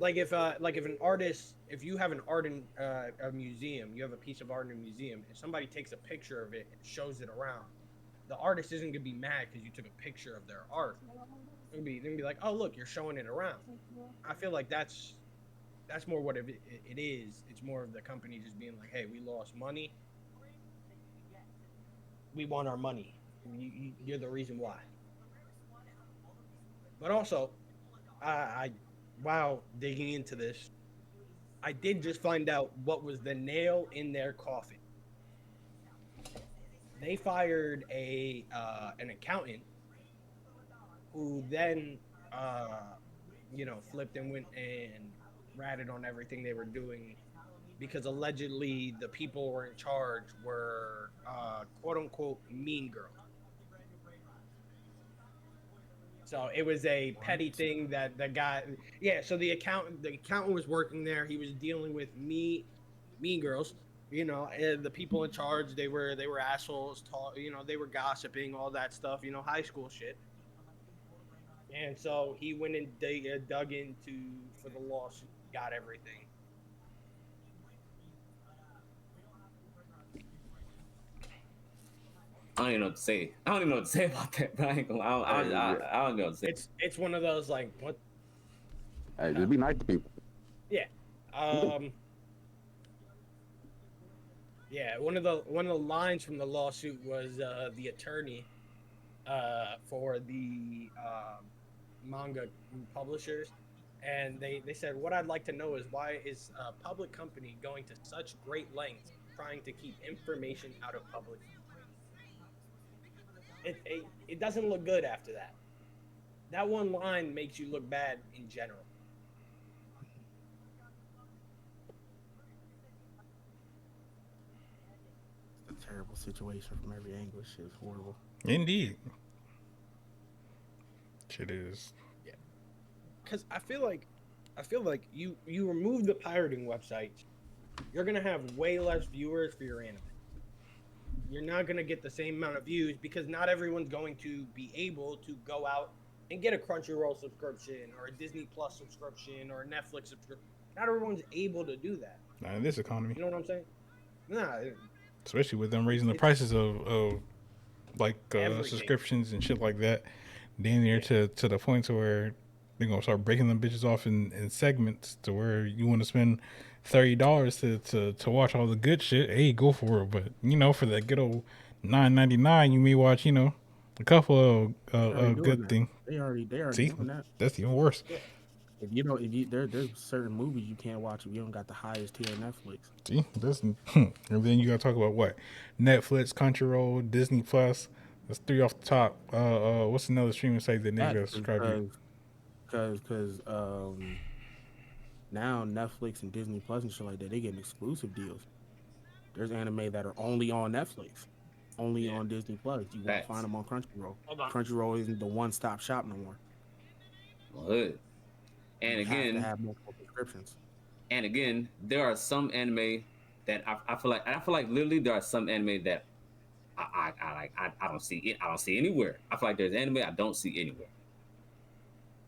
Like if an artist, if you have an art in a museum, you have a piece of art in a museum, if somebody takes a picture of it and shows it around, the artist isn't gonna be mad because you took a picture of their art. They're gonna be like, oh look, you're showing it around. I feel like that's more what it is. It's more of the company just being like, hey, we lost money, we want our money. You're the reason why. But also, I while digging into this, I did just find out what was the nail in their coffin. They fired a an accountant who then uh, flipped and went and ratted on everything they were doing because allegedly the people who were in charge were quote unquote mean girls. So it was a petty thing that the guy, yeah. So the accountant was working there. He was dealing with mean girls. And the people in charge, they were assholes. They were gossiping, all that stuff. High school shit. And so he went and dug into for the lawsuit, got everything. I don't even know what to say. I don't even know what to say about that. But I ain't gonna. Hey, yeah. I don't know what to say. It's one of those like what? Hey, just be nice to people. Yeah. Um. Yeah. One of the lines from the lawsuit was the attorney for the manga publishers, and they said, what I'd like to know is why is a public company going to such great lengths trying to keep information out of public. It doesn't look good after that. That one line makes you look bad in general. It's a terrible situation from every angle. Shit is horrible. Indeed. Shit is. Yeah, because I feel like you remove the pirating websites, you're gonna have way less viewers for your anime. You're not gonna get the same amount of views because not everyone's going to be able to go out and get a Crunchyroll subscription or a Disney Plus subscription or a Netflix subscription. Not everyone's able to do that. Not in this economy. You know what I'm saying? Nah, especially with them raising the prices of like Everything. subscriptions and shit like that. Damn near Yeah. to the point to where they're gonna start breaking them bitches off in segments to where you want to spend $30 to watch all the good shit. Hey, go for it. But for that good old $9.99, you may watch a couple of They already doing good that. thing. They already See, doing that. that's even worse. Yeah. There's certain movies you can't watch if you don't got the highest tier Netflix. See, this and then you gotta talk about what Netflix, Crunchyroll, Disney Plus. That's three off the top. What's another streaming site that niggas That gotta subscribe to? because now Netflix and Disney Plus and shit like that, they getting exclusive deals. There's anime that are only on Netflix, only Yeah. on Disney Plus. You won't find Facts. them on Crunchyroll. Hold on. Crunchyroll isn't the one-stop shop no more. Hood. And You have to again, have multiple subscriptions. there are some anime that I feel like literally there are some anime that I don't see it. I don't see anywhere. I feel like there's anime I don't see anywhere.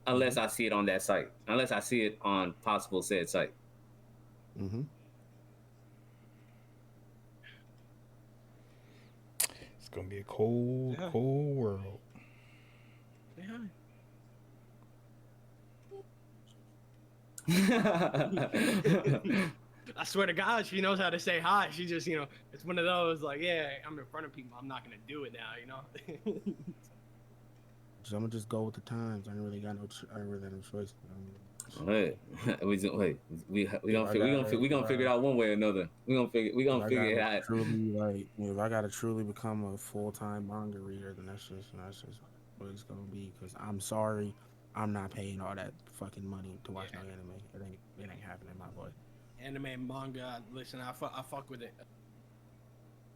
Unless I see it on that site. Unless I see it on possible said site. Mm-hmm. It's gonna be a cold, Yeah. cold world. Yeah. I swear to God, she knows how to say hi. She just, it's one of those like, yeah, I'm in front of people. I'm not gonna do it now, So I'm gonna just go with the times. I ain't really got no choice. Wait, we gonna figure it out one way or another. We gonna figure it out. Truly, like, if I gotta truly become a full-time manga reader, then that's just what it's gonna be. Because I'm sorry, I'm not paying all that fucking money to watch no anime. It ain't happening, my boy. Anime, manga, listen, I fuck with it.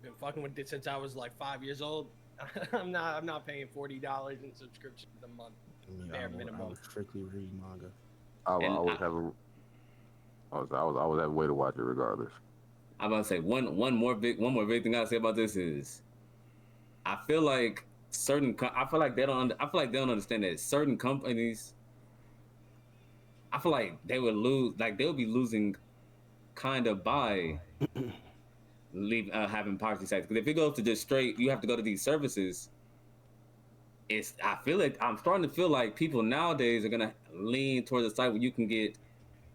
Been fucking with it since I was like 5 years old. I'm not paying $40 in subscriptions a month. Bare minimum. I would strictly read manga. I And always have a. I always have a way to watch it regardless. I'm about to say one more big thing I say about this is, I feel like I feel like they don't understand that certain companies. I feel like they would lose, like they'll be losing, kind of by having piracy sites. Because if it goes to just straight, you have to go to these services. I feel like I'm starting to feel like people nowadays are gonna lean towards a site where you can get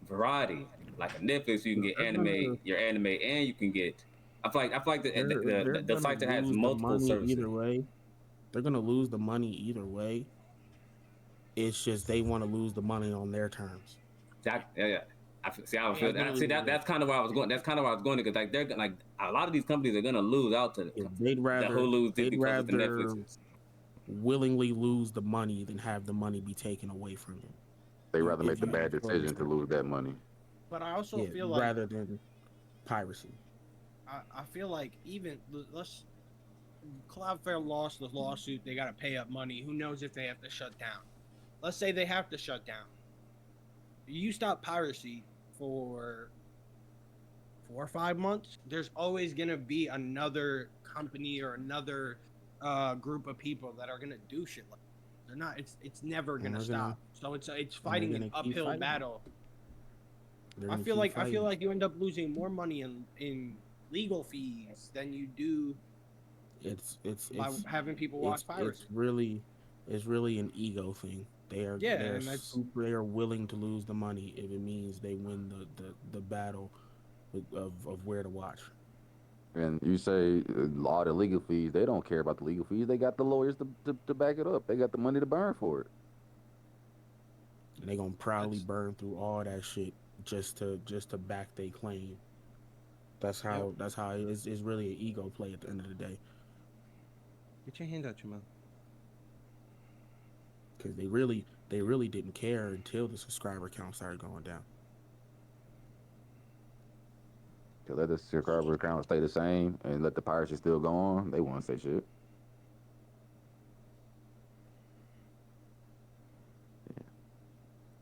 variety, like a Netflix. You can get your anime, and you can get. I feel like They're the gonna site that has lose the multiple money services. either way. They're gonna lose the money either way. It's just they want to lose the money on their terms. Yeah. I feel that. See that's kind of where I was going. That's kind of where I was going because like they're like a lot of these companies are gonna lose out to They'd the rather Hulu's, Disney Plus, the Netflixes. willingly lose the money than have the money be taken away from them. They rather make the you bad have a choice. decision to lose that money. But I also feel like rather than piracy. I feel like even let's Cloudflare lost the lawsuit. They got to pay up money. Who knows if they have to shut down? Let's say they have to shut down. You stop piracy for 4 or 5 months. There's always gonna be another company or another group of people that are gonna do shit like that. They're not. It's never gonna stop. So it's fighting an uphill battle. I feel like you end up losing more money in legal fees than you do. It's having people watch piracy. It's really an ego thing. They are willing to lose the money if it means they win the battle of where to watch. And you say all the legal fees, they don't care about the legal fees. They got the lawyers to back it up. They got the money to burn for it. And they gonna proudly burn through all that shit just to back their claim. That's how it's really an ego play at the end of the day. Get your hand out your mouth. Because they really didn't care until the subscriber count started going down. To let the subscriber count stay the same and let the piracy still go on, they won't say shit.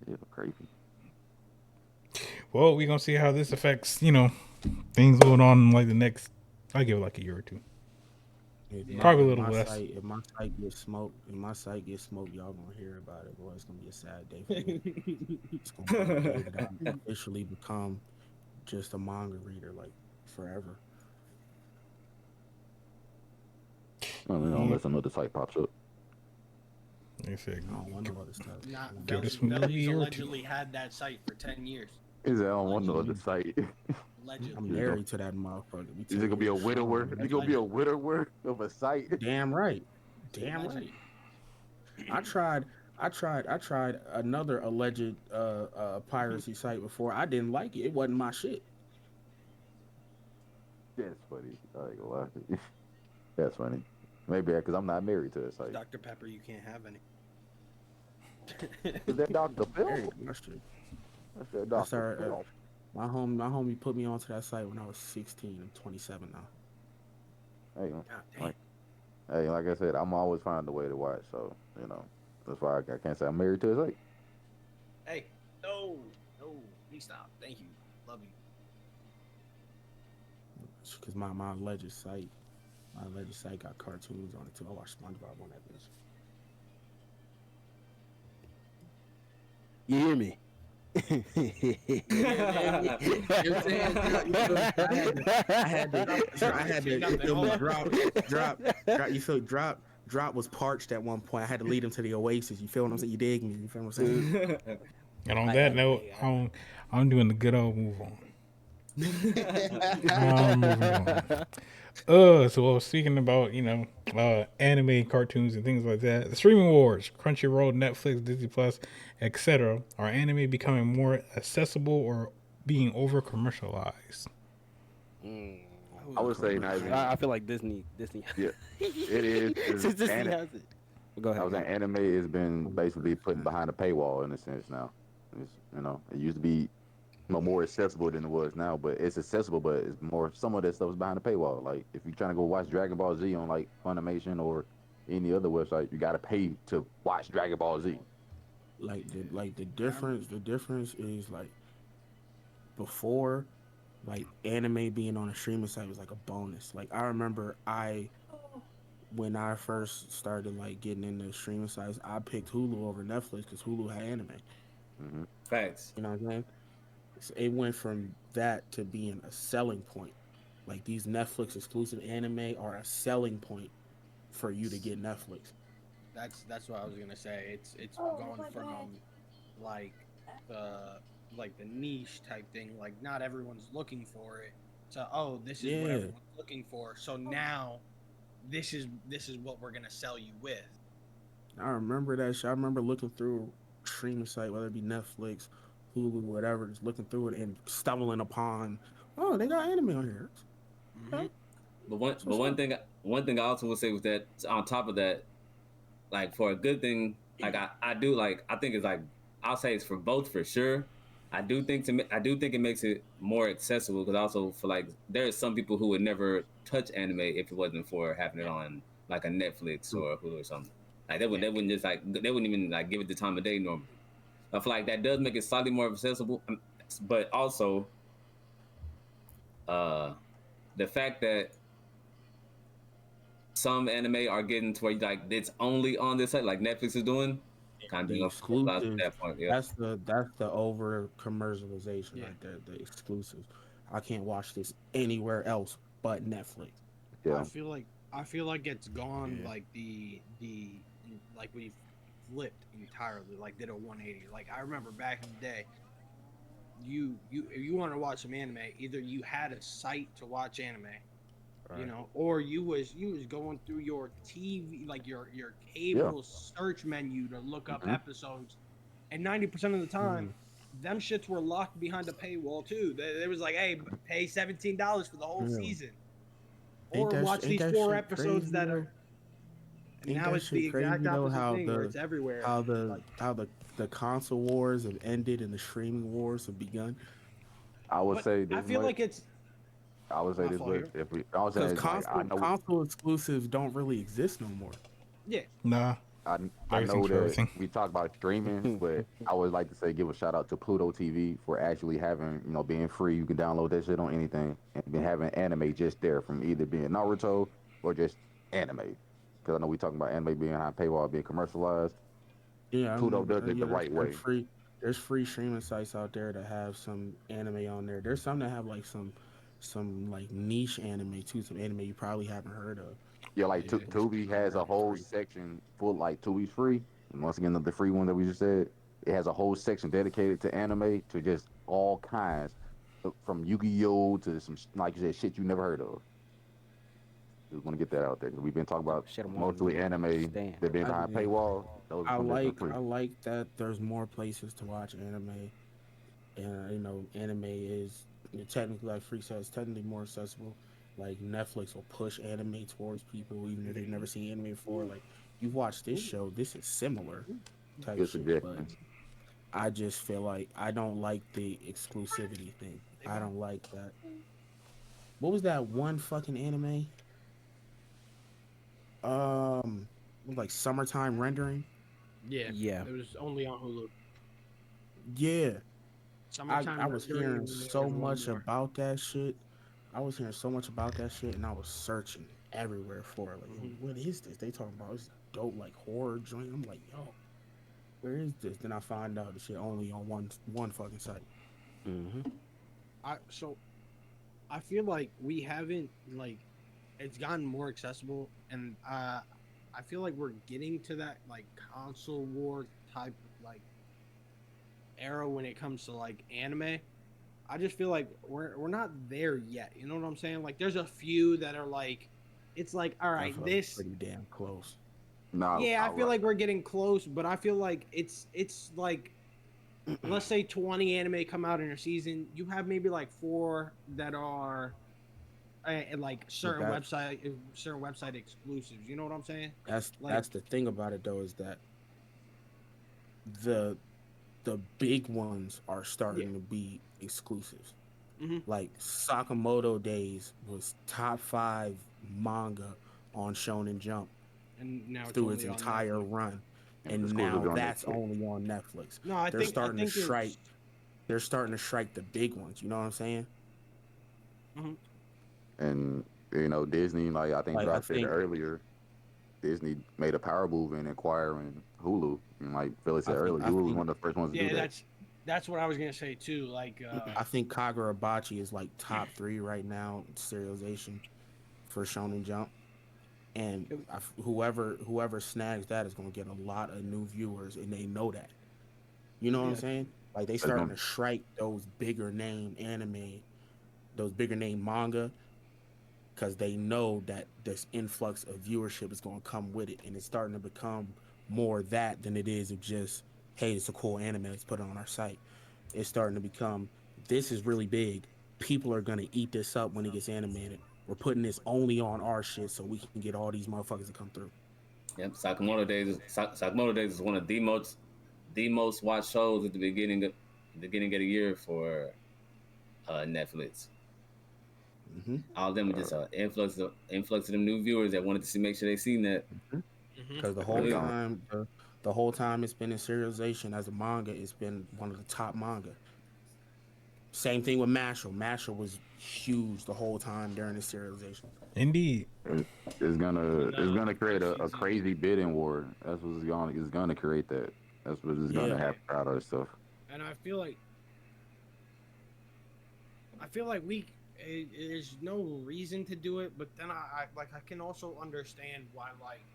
Yeah, crazy. Well, we're gonna see how this affects, things going on in like the next. I'll give it like a year or two. Probably a little less. If my site gets smoked, y'all gonna hear about it. Boy, it's gonna be a sad day for me. It's gonna be a day that I officially become just a manga reader, like forever. Well, you know, Mm, unless another site pops up. they said, I don't want no other stuff. Not give this Felly's, one another Felly's year or two. allegedly had that site for 10 years. He said, I don't want no Allegedly. other site. I'm Allegedly. He's gonna, married to that motherfucker. We is it 10 gonna be a years strong. widower? Is it gonna be a widower of a site? Damn right. Damn right. Allegedly. I tried. I tried another alleged piracy site before. I didn't like it. It wasn't my shit. That's funny. I ain't gonna lie. That's funny. Maybe because I'm not married to a site. Dr. Pepper, you can't have any. Is that Dr. Married Phil? to my shit. That's that I Dr. started. Phil. My homie put me onto that site when I was 16. I'm 27 now. Hey, God damn. like I said, I'm always finding a way to watch. So you know, that's why I can't say I'm married to a site. Hey, no, no, please stop. Thank you. Love you. Because my alleged site got cartoons on it too. I watched SpongeBob on that bitch. You hear me? You know what I'm saying? I had to you feel me, drop. You feel drop was parched at one point. I had to lead him to the oasis. You feel what I'm saying? You dig me? You feel what I'm saying? And on that note, I'm doing the good old move on. I'm moving on. So I was speaking about, anime, cartoons, and things like that. The streaming wars, Crunchyroll, Netflix, Disney Plus, etc. Are anime becoming more accessible or being over commercialized? I would say not even. I feel like Disney. Yeah, it is. Since Disney has it. Go ahead. I was saying anime has been basically put behind a paywall in a sense now. It used to be more accessible than it was now, but it's accessible, but it's more, some of that stuff is behind the paywall. Like if you're trying to go watch Dragon Ball Z on like Funimation or any other website, you gotta pay to watch Dragon Ball Z. The difference is like before, like anime being on a streaming site was like a bonus. Like I remember when I first started like getting into streaming sites, I picked Hulu over Netflix because Hulu had anime. Hmm. Facts. You know what I'm saying? So it went from that to being a selling point. Like these Netflix exclusive anime are a selling point for you to get Netflix. That's what I was gonna say. It's gone from like the the niche type thing. Like not everyone's looking for it. So this is what Yeah, everyone's looking for. So now this is what we're gonna sell you with. I remember that shit. I remember looking through a streaming site, whether it be Netflix, Hulu, whatever, just looking through it and stumbling upon, oh, they got anime on here. Mm-hmm. Okay. But one That's but what's up. one thing I also would say was that on top of that, like for a good thing, like I do like I think it's like I'll say it's for both for sure. I do think it makes it more accessible because also for like there are some people who would never touch anime if it wasn't for having it Yeah. on like a Netflix True. or a Hulu or something. Like Yeah. they wouldn't just like they wouldn't even like give it the time of day normally. I feel like that does make it slightly more accessible, but also uh the fact that some anime are getting to where like it's only on this site, like Netflix is doing, kind of The being overcapitalized at exclusives, that point. Yeah, that's the over commercialization Yeah. right there. The exclusives. I can't watch this anywhere else but Netflix. I Yeah. feel like I feel like it's gone Yeah. like the like we flipped entirely, like did a 180. Like I remember back in the day, you if you want to watch some anime, either you had a site to watch anime, Right. or you was going through your TV, like your Yeah. cable search menu to look up Hmm. episodes, and 90% of the time, Mhm. them shits were locked behind a paywall too. They was like, hey, pay $17 for the whole Yeah. season, or watch Ain't these that four shit episodes crazy that though? are. And Ain't now that it's the shit exact crazy though? opposite thing where it's everywhere. How the Like, how the console wars have ended and the streaming wars have begun. I would but say I this feel much. like it's I would say my this fault much. here. If we, I was Because saying like I know, console exclusives don't really exist no more. Yeah, Nah, I know everything's for that everything. we talk about streaming, but I would like to say give a shout out to Pluto TV for actually having, being free. You can download that shit on anything and been having anime just there from either being Naruto or just anime. Because I know we talking about anime being behind paywall, being commercialized. Yeah, I Pluto remember. does it Yeah, the right there's way. free. There's free streaming sites out there that have some anime on there. There's some that have like some like niche anime too. Some anime you probably haven't heard of. Yeah, like Yeah. Tubi has a whole Free. section full, like Tubi's free. And once again, the free one that we just said, it has a whole section dedicated to anime, to just all kinds, from Yu-Gi-Oh to some, like you said, shit you never heard of. Just want to get that out there. We've been talking about Shit, I'm mostly on anime stand. that been I behind yeah. paywall. Those are some that's been free. I like that there's more places to watch anime, and anime is, technically, like Free says, technically more accessible. Like Netflix will push anime towards people even if they've never seen anime before. Like, you've watched this show, this is similar type Good shit. But suggestions. I just feel like I don't like the exclusivity thing. I don't like that. What was that one fucking anime? It was like Summertime Rendering. Yeah, Yeah. it was only on Hulu. Yeah, I Summertime was rendering, hearing and then there so was one much more. about that shit. I was hearing so much about that shit, and I was searching everywhere for it. Like, yo, Hmm. what is this? They talking about this dope like horror joint. I'm like, yo, where is this? Then I find out the shit only on one fucking site. Mm-hmm. So I feel like we haven't like it's gotten more accessible, and I feel like we're getting to that like console war type of like era when it comes to like anime. I just feel like we're not there yet. You know what I'm saying? Like there's a few that are like it's like all I right, feel like we're this pretty damn close. Nah, yeah, I feel I, like we're getting close, but I feel like it's like let's say 20 anime come out in a season, you have maybe like 4 that are like But certain website exclusives. You know what I'm saying? Like that's the thing about it though, is that the the big ones are yeah. starting to be exclusives. Hmm. Like Sakamoto Days was top 5 manga on Shonen Jump And now it's through its only on entire Netflix. run, it's and exclusively now on that's Netflix. only on Netflix. No, They're I starting to think strike. there's They're starting to strike the big ones. You know what I'm saying? mhm. And Disney, like I think Like I Drop said think earlier, Disney made a power move in acquiring Hulu. And like Philly said earlier, I Hulu was think one of the first ones to do Yeah, that. that's what I was gonna say too. Like I think Kagurabachi is like top 3 right now in serialization for Shonen Jump, and whoever snags that is going to get a lot of new viewers, and they know that. You know what I'm yeah, saying? Like they It's starting gonna, to strike those bigger name anime, those bigger name manga, because they know that this influx of viewership is going to come with it, and it's starting to become more that than it is of just, hey, it's a cool anime, let's put it on our site. It's starting to become, this is really big. People are going to eat this up when it gets animated. We're putting this only on our shit so we can get all these motherfuckers to come through. Yep, Sakamoto Days is one of the most watched shows at the beginning of the year for Netflix. Mm-hmm. All of them are just influx of them new viewers that wanted to see make sure they seen that. hmm Because and it's gonna, the whole time it's been in serialization as a manga, it's been one of the top manga. Same thing with Mashal. Mashal was huge the whole time during the serialization. Indeed. it's gonna create this a season. crazy bidding war. That's what's gonna create that. That's what is gonna Yeah, Yeah, happen out of this stuff. and I feel like there's no reason to do it, but then I can also understand why like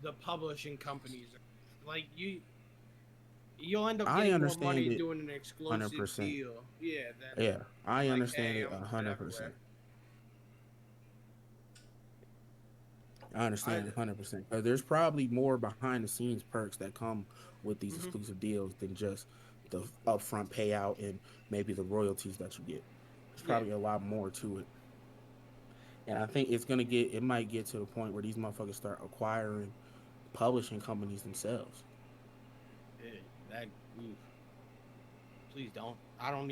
the publishing companies like you'll end up I getting more understand money it doing an 100%. exclusive deal, yeah, Yeah, than I like understand hey it I'm gonna put it everywhere. 100%. I I understand 100%. There's probably more behind the scenes perks that come with these mhm. exclusive deals than just the upfront payout and maybe the royalties that you get. There's Yeah, probably a lot more to it. And I think it might get to the point where these motherfuckers start acquiring publishing companies themselves. yeah, that oof, please don't. I don't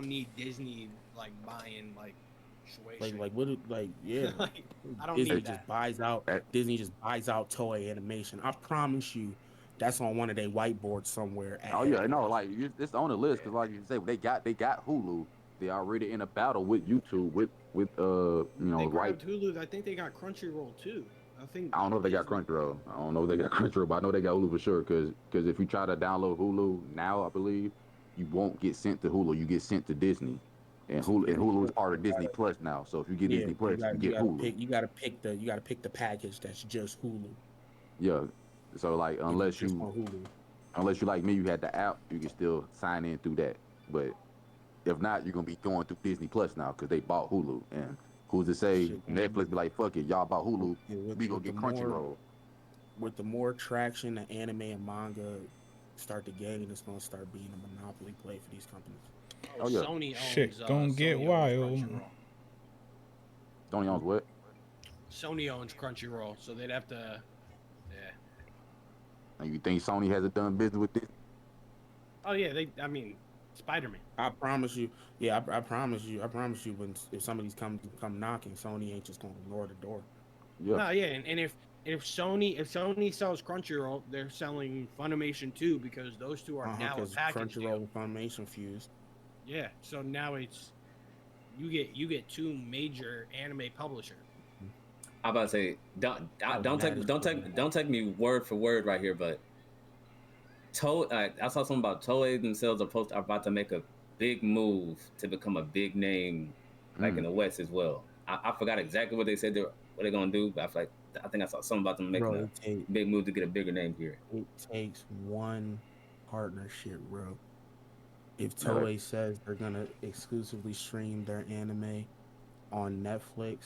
need Disney like buying like Shueisha. Like what like yeah, like Like I don't Hey, need that. that, Disney just buys out Toei Animation. I promise you that's on one of their whiteboards somewhere at oh yeah, no, headquarters. like it's on the list because, like you said, they got Hulu. They already in a battle with YouTube They right. grabbed Hulu. I think they got Crunchyroll too. I think I don't know if they got Disney. Crunchyroll. I don't know if they got Crunchyroll, but I know they got Hulu for sure. Because if you try to download Hulu now, I believe you won't get sent to Hulu. You get sent to Disney, And Hulu is part of Disney Plus now. So if you get Yeah, Disney Plus, you get Hulu. you gotta pick the package that's just Hulu. Yeah. So like If you just want Hulu. unless you like me, you had the app, you can still sign in through that. But if not, you're gonna be going through Disney Plus now because they bought Hulu. And who's to say Shit, Netflix be like, fuck it, y'all bought Hulu, we gonna get Crunchyroll. With the more traction the anime and manga start to gain, it's gonna start being a monopoly play for these companies. Oh, yeah. Sony owns Shit, gonna get Sony owns wild. Crunchyroll. Sony owns what? Sony owns Crunchyroll, so they'd have to. Yeah. And you think Sony hasn't done business with this? Oh yeah, I mean, Spider-Man. I promise you, yeah, I promise you, when if somebody's come knocking, Sony ain't just gonna ignore the door. Yeah. No, yeah, and if Sony sells Crunchyroll, they're selling Funimation too because those two are now a package Crunchyroll deal. and Funimation fused. Yeah, so now it's you get two major anime publishers. I'm about to say, don't take me word for word right here, but I saw something about Toei themselves are about to make a big move to become a big name, like in the West as well. I forgot exactly what they said what they're gonna do, but I think I saw something about them making a big move to get a bigger name here. It takes one partnership, bro. If Toei says they're gonna exclusively stream their anime on Netflix,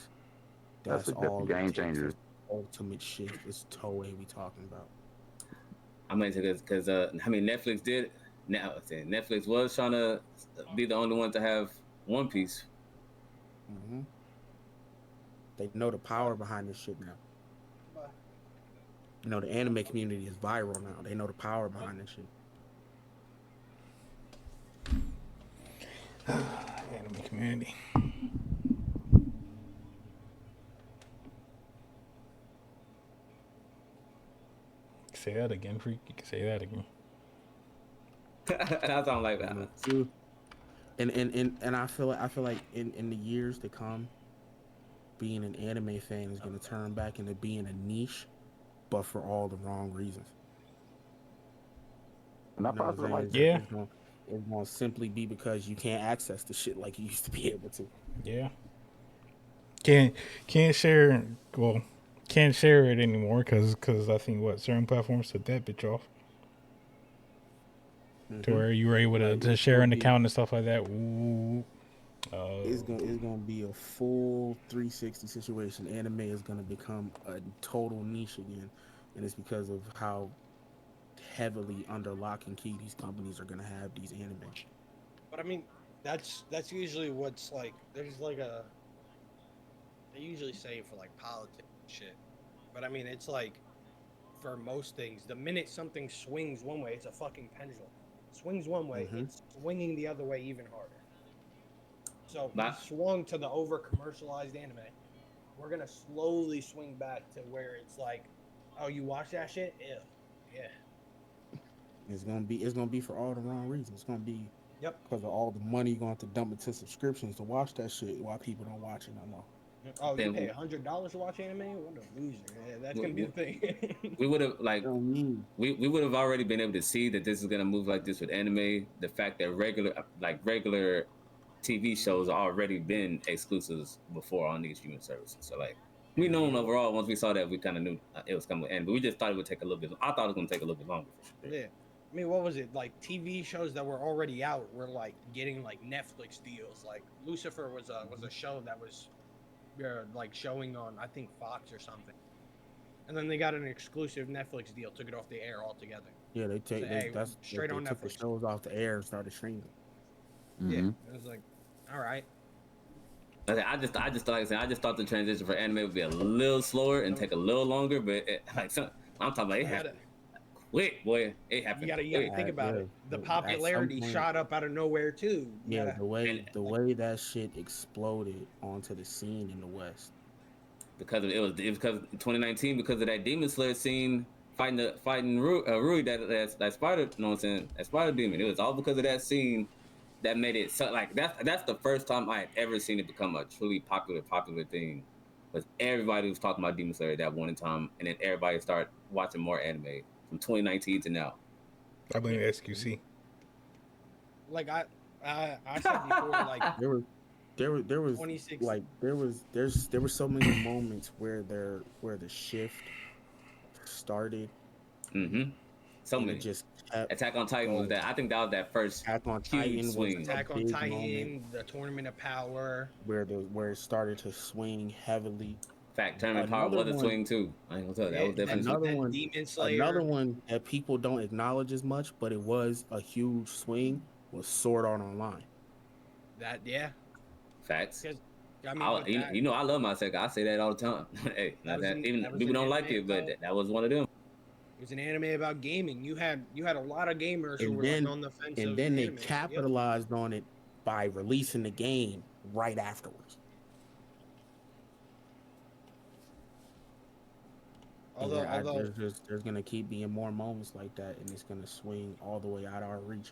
that's all game changer. Ultimate shit. It's Toei we talking about. I mean, because I mean, Netflix did. Now, Netflix was trying to be the only one to have One Piece. Mm-hmm. They know the power behind this shit now. You know, the anime community is viral now. They know the power behind this shit. Anime community. Say that again, freak. You can say that again. That's all like that. And I feel like in the years to come, being an anime fan is going to turn back into being a niche, but for all the wrong reasons. And I probably like yeah. It's going to simply be because you can't access the shit like you used to be able to. Yeah. Can't share. Well, can't share it anymore because I think certain platforms took that bitch off. Mm-hmm. To where you were able to share an account and stuff like that. Ooh. It's gonna be a full 360 situation. Anime is gonna become a total niche again, and it's because of how heavily under lock and key these companies are gonna have these anime. But I mean, that's usually what's like. There's like they usually say for like politics and shit. But I mean, it's like for most things, the minute something swings one way, it's a fucking pendulum. Swings one way, it's swinging the other way even harder. So we swung to the over commercialized anime. We're gonna slowly swing back to where it's like, oh, you watch that shit? Ew. Yeah. It's gonna be for all the wrong reasons. It's gonna be because of all the money you're gonna have to dump into subscriptions to watch that shit while people don't watch it no more. Oh, you pay $100 to watch anime? What a loser! Yeah, that's gonna be the thing. We would have we would have already been able to see that this is gonna move like this with anime. The fact that regular TV shows already been exclusives before on these streaming services. So like we known overall once we saw that we kind of knew it was coming to end, but we just thought it would take a little bit. I thought it was gonna take a little bit longer. Yeah. I mean, what was it like? TV shows that were already out were like getting like Netflix deals. Like Lucifer was a show that was like showing on I think Fox or something, and then they got an exclusive Netflix deal, took it off the air altogether. Yeah, they took the shows off the air and started streaming. Yeah, it was like, all right. I just thought the transition for anime would be a little slower and take a little longer, but I'm talking about it happened quick, boy. It happened. You gotta think about it. The popularity shot up out of nowhere too. The way that shit exploded onto the scene in the West. Because it was because 2019 because of that Demon Slayer scene fighting Rui that spider, you know what I'm saying? That spider demon. It was all because of that scene that made it so like that's the first time I had ever seen it become a truly popular thing. Because everybody was talking about Demon Slayer at that one time, and then everybody started watching more anime from 2019 to now. I blame SQC. Like I said before, like there was 26. like there were so many moments where the shift started Mm-hmm. So and it many. just kept Attack on Titan was going. that. I think that was that first Attack on huge Titan was swing. a Attack on big moment Titan, the Tournament of Power. where it started to swing heavily. Fact, Tournament Power Another was a one, swing too. I ain't gonna tell you, that Yeah, was definitely swing. another then one, Demon another Slayer. one that people don't acknowledge as much, but it was a huge swing. Was Sword Art Online. That yeah, Facts. because I mean, but that You know, I love my second. I say that all the time. Hey, that was an even that was people an don't like anime it, but about that was one of them. it was an anime about gaming. You had a lot of gamers who And were like then on the fence and of then they anime. Yep. capitalized on it by releasing the game right afterwards. And Although there's gonna keep being more moments like that, and it's gonna swing all the way out of our reach.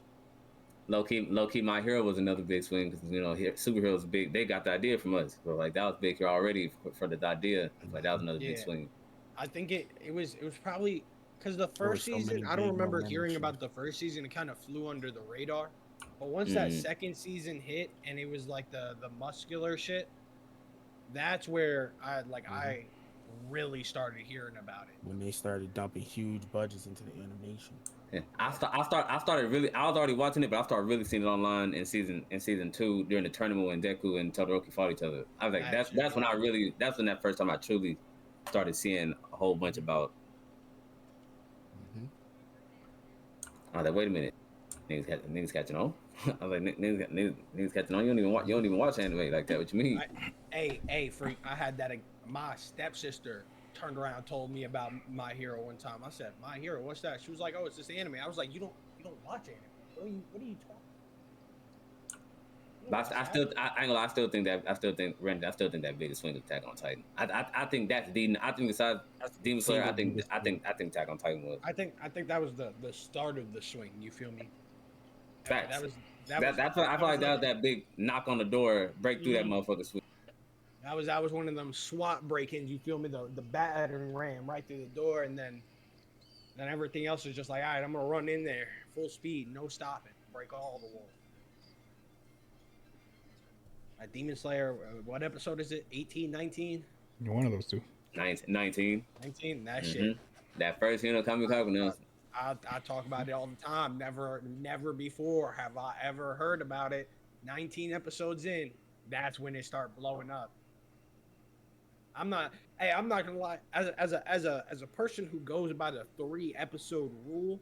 Low key, My Hero was another big swing because you know superheroes big. They got the idea from us, so like that was big here already for the idea. Like that was another big yeah, swing. I think it was probably because the There were first so season many I don't big remember momentum hearing about shifts. the first season. It kind of flew under the radar, but once that Mm. second season hit and it was like the muscular shit, that's where I really started hearing about it. When they started dumping huge budgets into the animation. Yeah. I started really. I was already watching it, but I started really seeing it online in season 2 during the tournament when Deku and Todoroki fought each other. I was like, That shit, that's when that's when that first time I truly started seeing a whole bunch about. Mm-hmm. I was like, wait a minute, niggas catching on. I was like, niggas catching on. You don't even watch anime like that. What you mean? hey, freak! I had that. My stepsister turned around and told me about My Hero one time. I said, "My Hero, what's that?" She was like, "Oh, it's this anime." I was like, "You don't watch anime? What are you talking?" You don't But watch I that? still, I ain't gonna lie, I still think that biggest swing is Attack on Titan. I think that's the, I think besides That's the Demon Slayer, single biggest thing. I think Attack on Titan was I think that was the start of the swing. You feel me? That facts. was that was That's what I that feel was like that like was that big knock on the door, break through that mhm. motherfucker swing. That was one of them SWAT break-ins. You feel me? The battering ram right through the door, and then everything else is just like, all right, I'm gonna run in there full speed, no stopping, break all the walls. Demon Slayer, what episode is it? 18, 19, You're one of those two. 19. 19. That Mm-hmm. shit. That first Kami Kaku now. I talk about it all the time. Never before have I ever heard about it. 19 episodes in, that's when it start blowing up. I'm not gonna lie. As a person who goes by the 3 episode rule,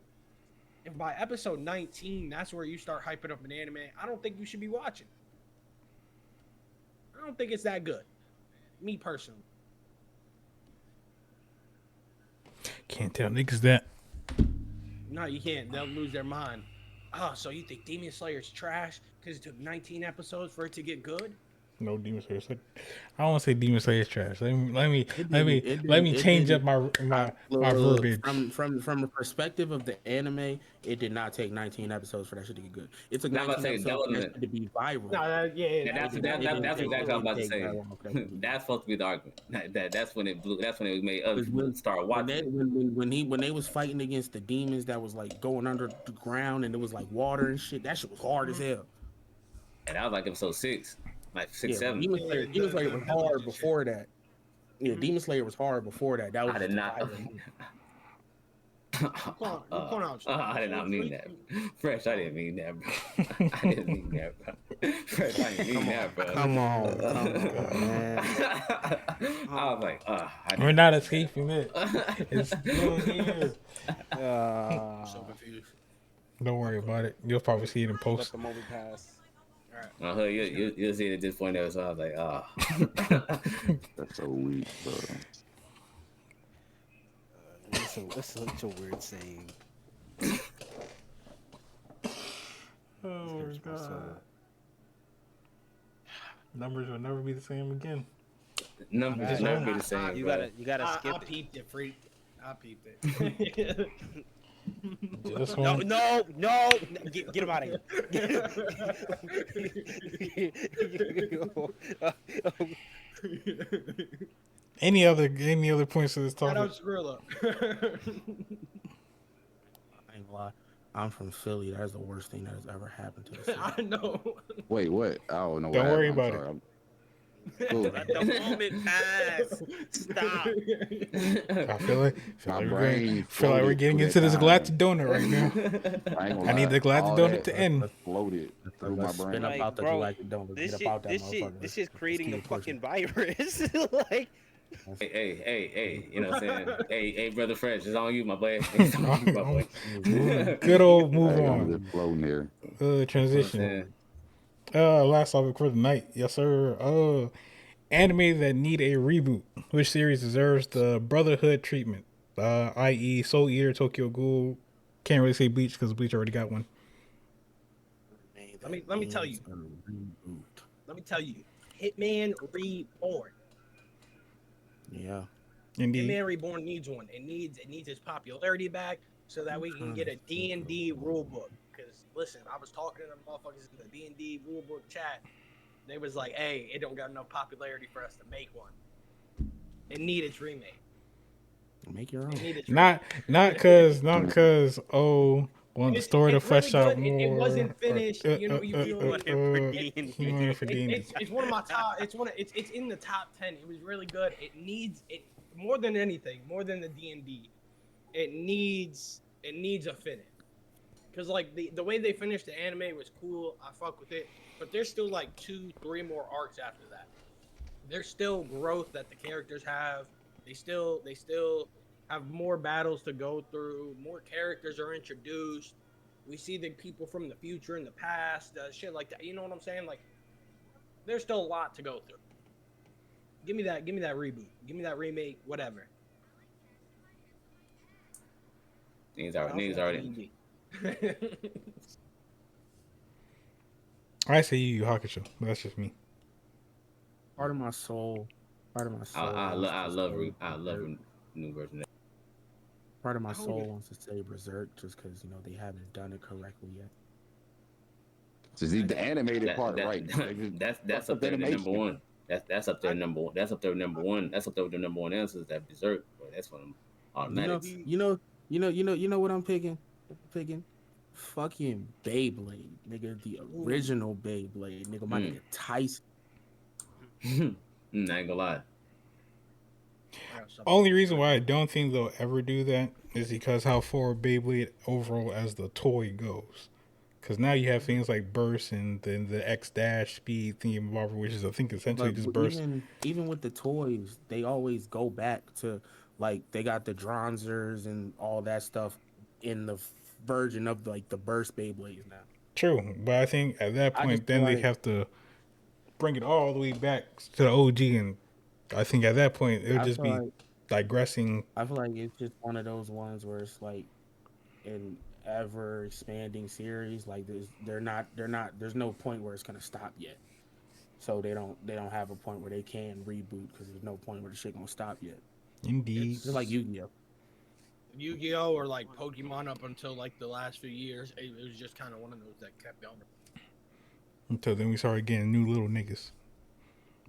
if by episode 19 that's where you start hyping up an anime, I don't think you should be watching. I don't think it's that good. Me personally. Can't tell niggas that. No, you can't. They'll lose their mind. Oh, so you think Demon Slayer's trash because it took 19 episodes for it to get good? No Demon Slayer. I don't want to say Demon Slayer is trash. It didn't. It Let didn't. me It change up didn't. my Look, verbiage. from the perspective of the anime, it did not take 19 episodes for that shit to get good. It took Now I'm about to 19 say that episodes for that wasn't. shit to be viral. No, Yeah, that, that's that, that, that, that, that, that's that, exactly what I'm It about to didn't take say. that long for that to be good. That's supposed to be the argument. That's when it blew. That's when it made other 'Cause people start watching it. when they was fighting against the demons that was like going under the ground and it was like water and shit, that shit was hard as hell. And that was like episode 6, like 6, Yeah, but 7. Demon Slayer the was village hard and shit. before that. Yeah, Demon Slayer was hard before that. That was I just did a not. viral move. You calling out I did not mean Freak? that. Fresh, I didn't mean that, bro. I didn't mean that, bro. Fresh, I didn't mean that, bro. Come on, man. I was like, We're not escaping it. It's still here. I'm so confused. Don't worry about it. You'll probably see it in Let post. the moment pass. All right. you'll see it at this point. There, so I was like, That's so weak, bro. It's such a weird saying. Oh my Hurts my soul. god. Numbers will never be the same again. Numbers Just never know. be the same, You bro. gotta I skip it. peeped it, Freak. I peeped it. Just No, when get him out of here. any other points to this Shout topic? out Skrilla. I ain't gonna lie. I'm from Philly. That's the worst thing that has ever happened to the city. I know. Wait, what? I don't know what Don't worry happened. I'm about it. sorry. Cool. Let the moment pass. Stop. I feel like My we're going. brain Feel like we're floated getting through that into this time. galactic donut right now. I ain't gonna I need lie. the galactic All donut that to end. floated through my Let's spin up brain. out Like, the bro, galactic donut. Get up out that motherfucker. this shit's Let's creating keep a it pushing. fucking virus. Like, Hey, you know what I'm saying? Hey, brother Fresh, it's on you, my boy. It's on you, my boy. Good old move I ain't gonna on. just floating there. You know what I'm Transition. saying? Last topic for the night, yes sir. Anime that need a reboot. Which series deserves the Brotherhood treatment? I.e., Soul Eater, Tokyo Ghoul. Can't really say Bleach because Bleach already got one. Let me tell you. Needs a reboot. Let me tell you. Hitman Reborn. Yeah. Indeed. Hitman Reborn needs one. It needs its popularity back so that we can get a D&D rule book. Because listen, I was talking to the motherfuckers in the D&D rule book chat. They was like, "Hey, it don't got enough popularity for us to make one. It need its remake. Make your own. It need its Not cause the story to it's really flesh out good. It more. wasn't finished. You know, you feel want it for D&D. He wanted for D&D. it's one of my top. It's in the top 10. It was really good. It needs it more than anything, more than the D&D. It needs a finish. Cause like the way they finished the anime was cool. I fuck with it, but there's still like 2-3 more arcs after that. There's still growth that the characters have. They still have more battles to go through. More characters are introduced. We see the people from the future and the past, shit like that. You know what I'm saying? Like, there's still a lot to go through. Give me that reboot. Give me that remake. Whatever. Niggas already. I say Yu Hakusho. But that's just me. Part of my soul. Part of my soul. I wants love to say a Berserk. new version. Part of my soul wants to say Berserk just because they haven't done it correctly yet. Just the animated part, right? That's up there. The number one. That's up there. Number one. That's up there. Number one. That's up there with the number one answers. That Berserk. But that's what I'm automatic. You know what I'm picking? Fucking Beyblade, nigga. The original Beyblade, nigga. My nigga Tyson. I ain't gonna lie. Only reason why I don't think they'll ever do that is because how far Beyblade overall as the toy goes. Because now you have things like burst and then the X dash speed thingy, which is I think essentially just burst. Even with the toys, they always go back to like they got the Dronzers and all that stuff in the version of like the burst Beyblades now. True, but I think at that point then they like, have to bring it all the way back to the OG, and I think at that point it would just be digressing. I feel like it's just one of those ones where it's like an ever expanding series. Like there's no point where it's gonna stop yet. So they don't have a point where they can reboot because there's no point where the shit gonna stop yet. Indeed. It's just like Yu-Gi-Oh. Yu-Gi-Oh or like Pokemon up until like the last few years, it was just kind of one of those that kept going. Until then we started getting new little niggas.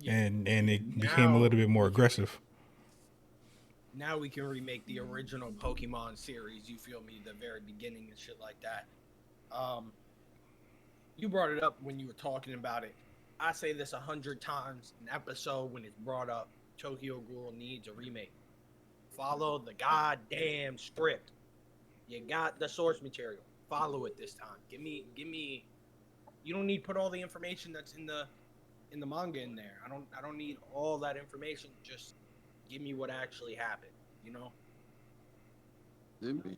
Yeah. And it became a little bit more aggressive. Now we can remake the original Pokemon series, you feel me, the very beginning and shit like that. You brought it up when you were talking about it. I say this 100 times an episode when it's brought up. Tokyo Ghoul needs a remake. Follow the goddamn script. You got the source material. Follow it this time. Give me. You don't need to put all the information that's in the manga in there. I don't need all that information. Just give me what actually happened. You know. Give me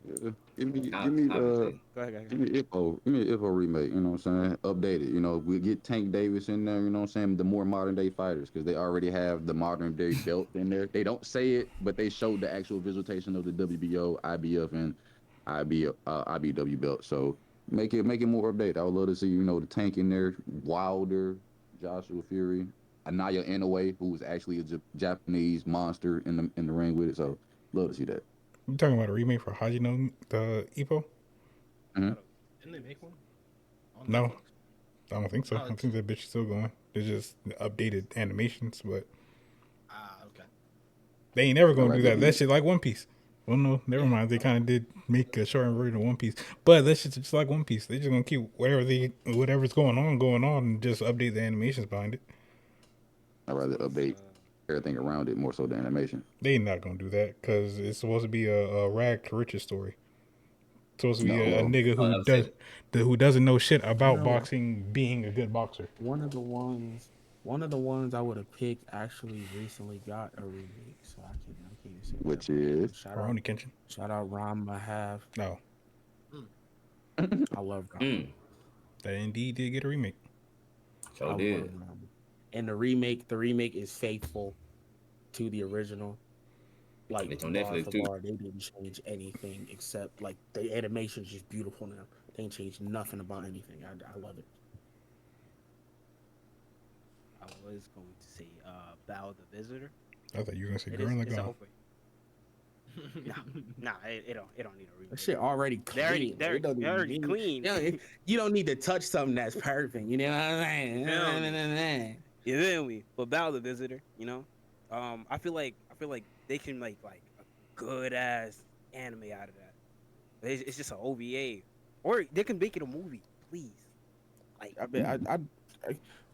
Go ahead. Give me Ippo remake, you know what I'm saying? Updated, we get Tank Davis in there, you know what I'm saying? The more modern day fighters, because they already have the modern day belt in there. They don't say it, but they showed the actual visualization of the WBO, IBF, and IBW belt. So make it more updated. I would love to see, the Tank in there, Wilder, Joshua Fury, Anaya Inoue, who was actually a Japanese monster in the ring with it. So love to see that. You talking about a remake for Hajino the Ippo? Mm-hmm. Didn't they make one? No, I don't think so. I think that bitch is still going. It's just updated animations, but okay. They ain't never gonna do that. That shit like One Piece. Well, no, never mind. They kind of did make a shortened version of One Piece, but that's just like One Piece. They just gonna keep whatever's going on, and just update the animations behind it. I'd rather update everything around it more so than animation. They not gonna do that because it's supposed to be a rag to riches story. It's supposed to be No, a well, nigga Oh, who that was it. who doesn't know shit You about know, boxing being a good boxer. one of the ones, one of the ones I would have picked actually recently got a remake, so I can't say that. which is Rurouni Kenshin. Shout out Ram Mahav. No, I love Ram. Mm, that indeed did get a remake. so I did. love Ram. And the remake is faithful to the original. Like It's on bar Netflix for too. bar, they didn't change anything except like the animation's just beautiful now. They ain't changed nothing about anything. I love it. I was going to say Bow the Visitor. I thought you were gonna say It is Gurren it's Lagann. over. Nah, it don't need a remake. That shit already clean. They're It don't they're already even- clean. You don't need to touch something that's perfect. You know what I'm saying? You feel me? But Bow the Visitor, you know, I feel like they can make like a good ass anime out of that. It's just an OVA, or they can make it a movie, please. Like I bet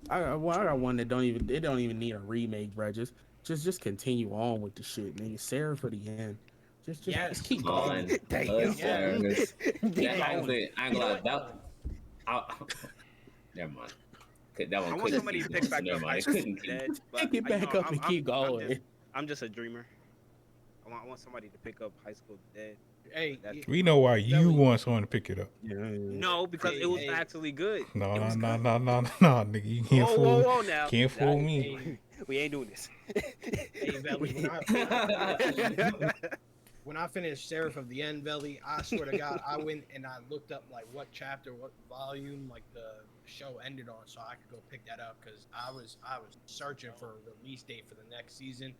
I got one that don't even need a remake, bro. Just continue on with the shit, nigga. Sarah for the end. Just keep Come going. on, Damn. us, Yeah. Ernest. Damn. Yeah, I ain't gonna You know lie. what? Never mind. That one I want couldn't somebody to keep pick going, so back never up mind. High It School couldn't of the keep. Dead. Pick it back up and keep going. I'm just a dreamer. I want somebody to pick up High School of the Dead. Hey, That's- We know why you Belly. want someone to pick it up. No, because it was Hey. actually good. No, It no, was no, good. no, no, no, nigga. You can't Whoa, fool. whoa, whoa! Now Can't fool Now, me. hey, we ain't doing this. hey, Belly, when I finished Seraph of the End, Belly, I swear to God, I went and I looked up like what chapter, what volume, like the show ended on, so I could go pick that up because I was searching for a release date for the next season.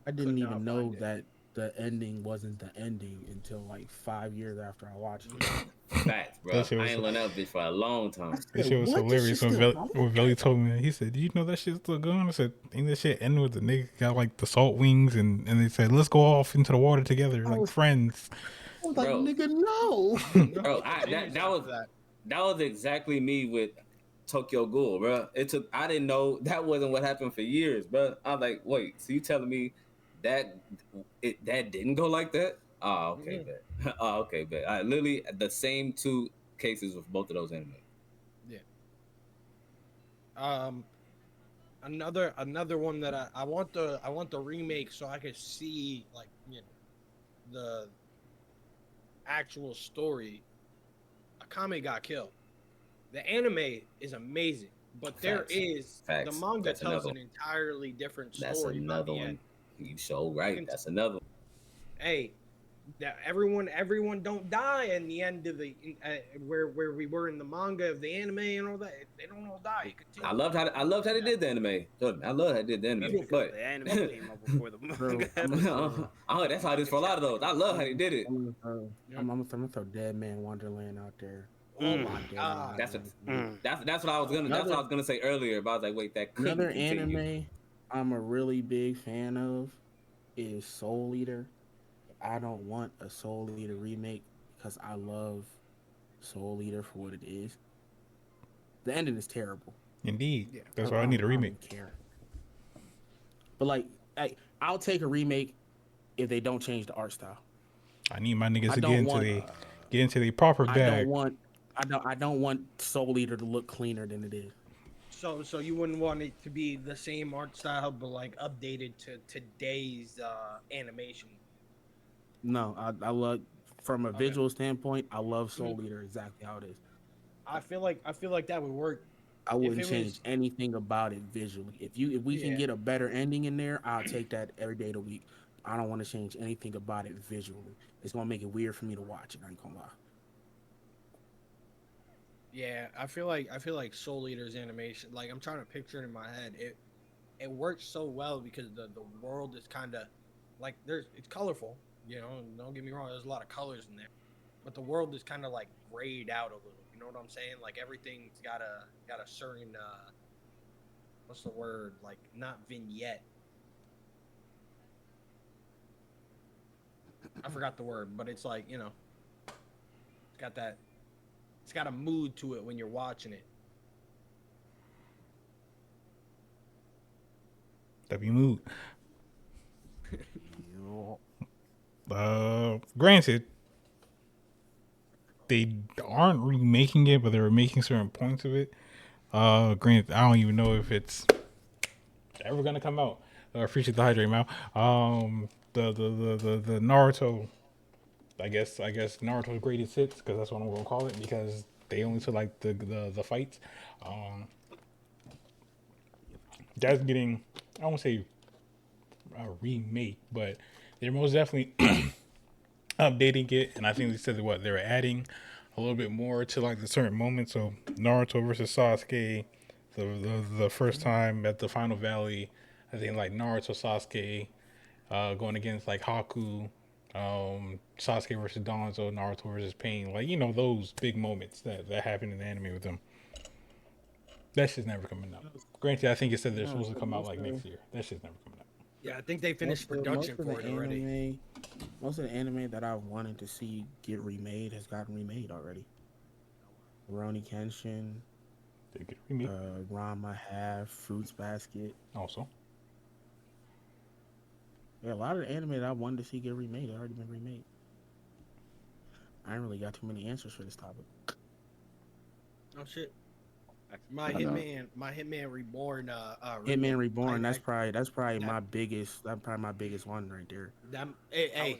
I didn't Could not even know find it. that the ending wasn't the ending until like 5 years after I watched it. Facts, bro. That shit was I ain't learned that bitch for a long time. That shit was What? This hilarious shit when still going? Velly told me that. He said, "Do you know that shit's still going?" I said, "Ain't that shit ending with the nigga got like the salt wings and they said let's go off into the water together like was- friends." I was like, Bro. nigga, no. Bro, that was exactly me with Tokyo Ghoul, bro. I didn't know that wasn't what happened for years, bro. I was like, wait, so you telling me that that didn't go like that? Oh, okay, bet. Oh, okay, bet. I literally the same two cases with both of those anime. Another one that I want the remake so I could see like the actual story. Akame got killed. The anime is amazing, but there Facts. is the Facts. manga That's tells another an entirely different That's story. by another the one. end. You so right. That's another one. Hey, that everyone don't die in the end of the where we were in the manga of the anime and all that. They don't all die. It continues. I loved how they did the anime. I love how they did the anime. Because But the anime came out before the manga. that's how it is for a lot of those. I love how they did it. I'm gonna throw Dead Man Wonderland out there. Oh my Dead God. Man That's what I was gonna. That's what I was gonna say earlier. But I was like, wait, that couldn't Another continue. anime I'm a really big fan of is Soul Eater. I don't want a Soul Eater remake because I love Soul Eater for what it is. The ending is terrible. Indeed, that's why I need a remake. don't care. But like, I'll take a remake if they don't change the art style. I need my niggas I to don't get into the proper bag. I don't want Soul Eater to look cleaner than it is. So you wouldn't want it to be the same art style, but like updated to today's animation. No, I love from a Okay. visual standpoint. I love Soul Eater exactly how it is. I feel like that would work. I wouldn't it change was- anything about it visually. If we can Yeah. get a better ending in there, I'll take that every day of the week. I don't want to change anything about it visually. It's gonna make it weird for me to watch it. I ain't gonna lie. Yeah, I feel like Soul Eater's animation. Like I'm trying to picture it in my head. It works so well because the world is kind of like it's colorful. You know, and don't get me wrong. There's a lot of colors in there, but the world is kind of like grayed out a little. You know what I'm saying? Like everything's got a certain what's the word? Like not vignette. I forgot the word, but it's like, it's got that. It's got a mood to it when you're watching it. W mood. Yo. Granted, they aren't remaking it, but they're making certain points of it. Granted, I don't even know if it's ever gonna come out. Appreciate the hydrate, Mal. The Naruto. I guess Naruto's greatest hits because that's what I'm gonna call it because they only took like the fights. Um, that's getting I won't say a remake, but they're most definitely updating it, and I think they said that what they were adding a little bit more to like the certain moments. So Naruto versus Sasuke, the first time at the Final Valley, I think like Naruto Sasuke going against like Haku, Sasuke versus Danzo, Naruto versus Pain, like those big moments that happen in the anime with them. That shit's never coming out. Granted, I think it said they're No, supposed to so come out like next year. That shit's never coming out. Yeah, I think they finished production for it already. Most of the anime that I wanted to see get remade has gotten remade already. Rurouni Kenshin, They get remake Ranma Half, Fruits Basket. also. Yeah, a lot of the anime that I wanted to see get remade had already been remade. I ain't really got too many answers for this topic. Oh shit. I know. My Hitman Reborn. Hitman Reborn. I- That's probably that- my biggest. That's probably my biggest one right there. Hey, I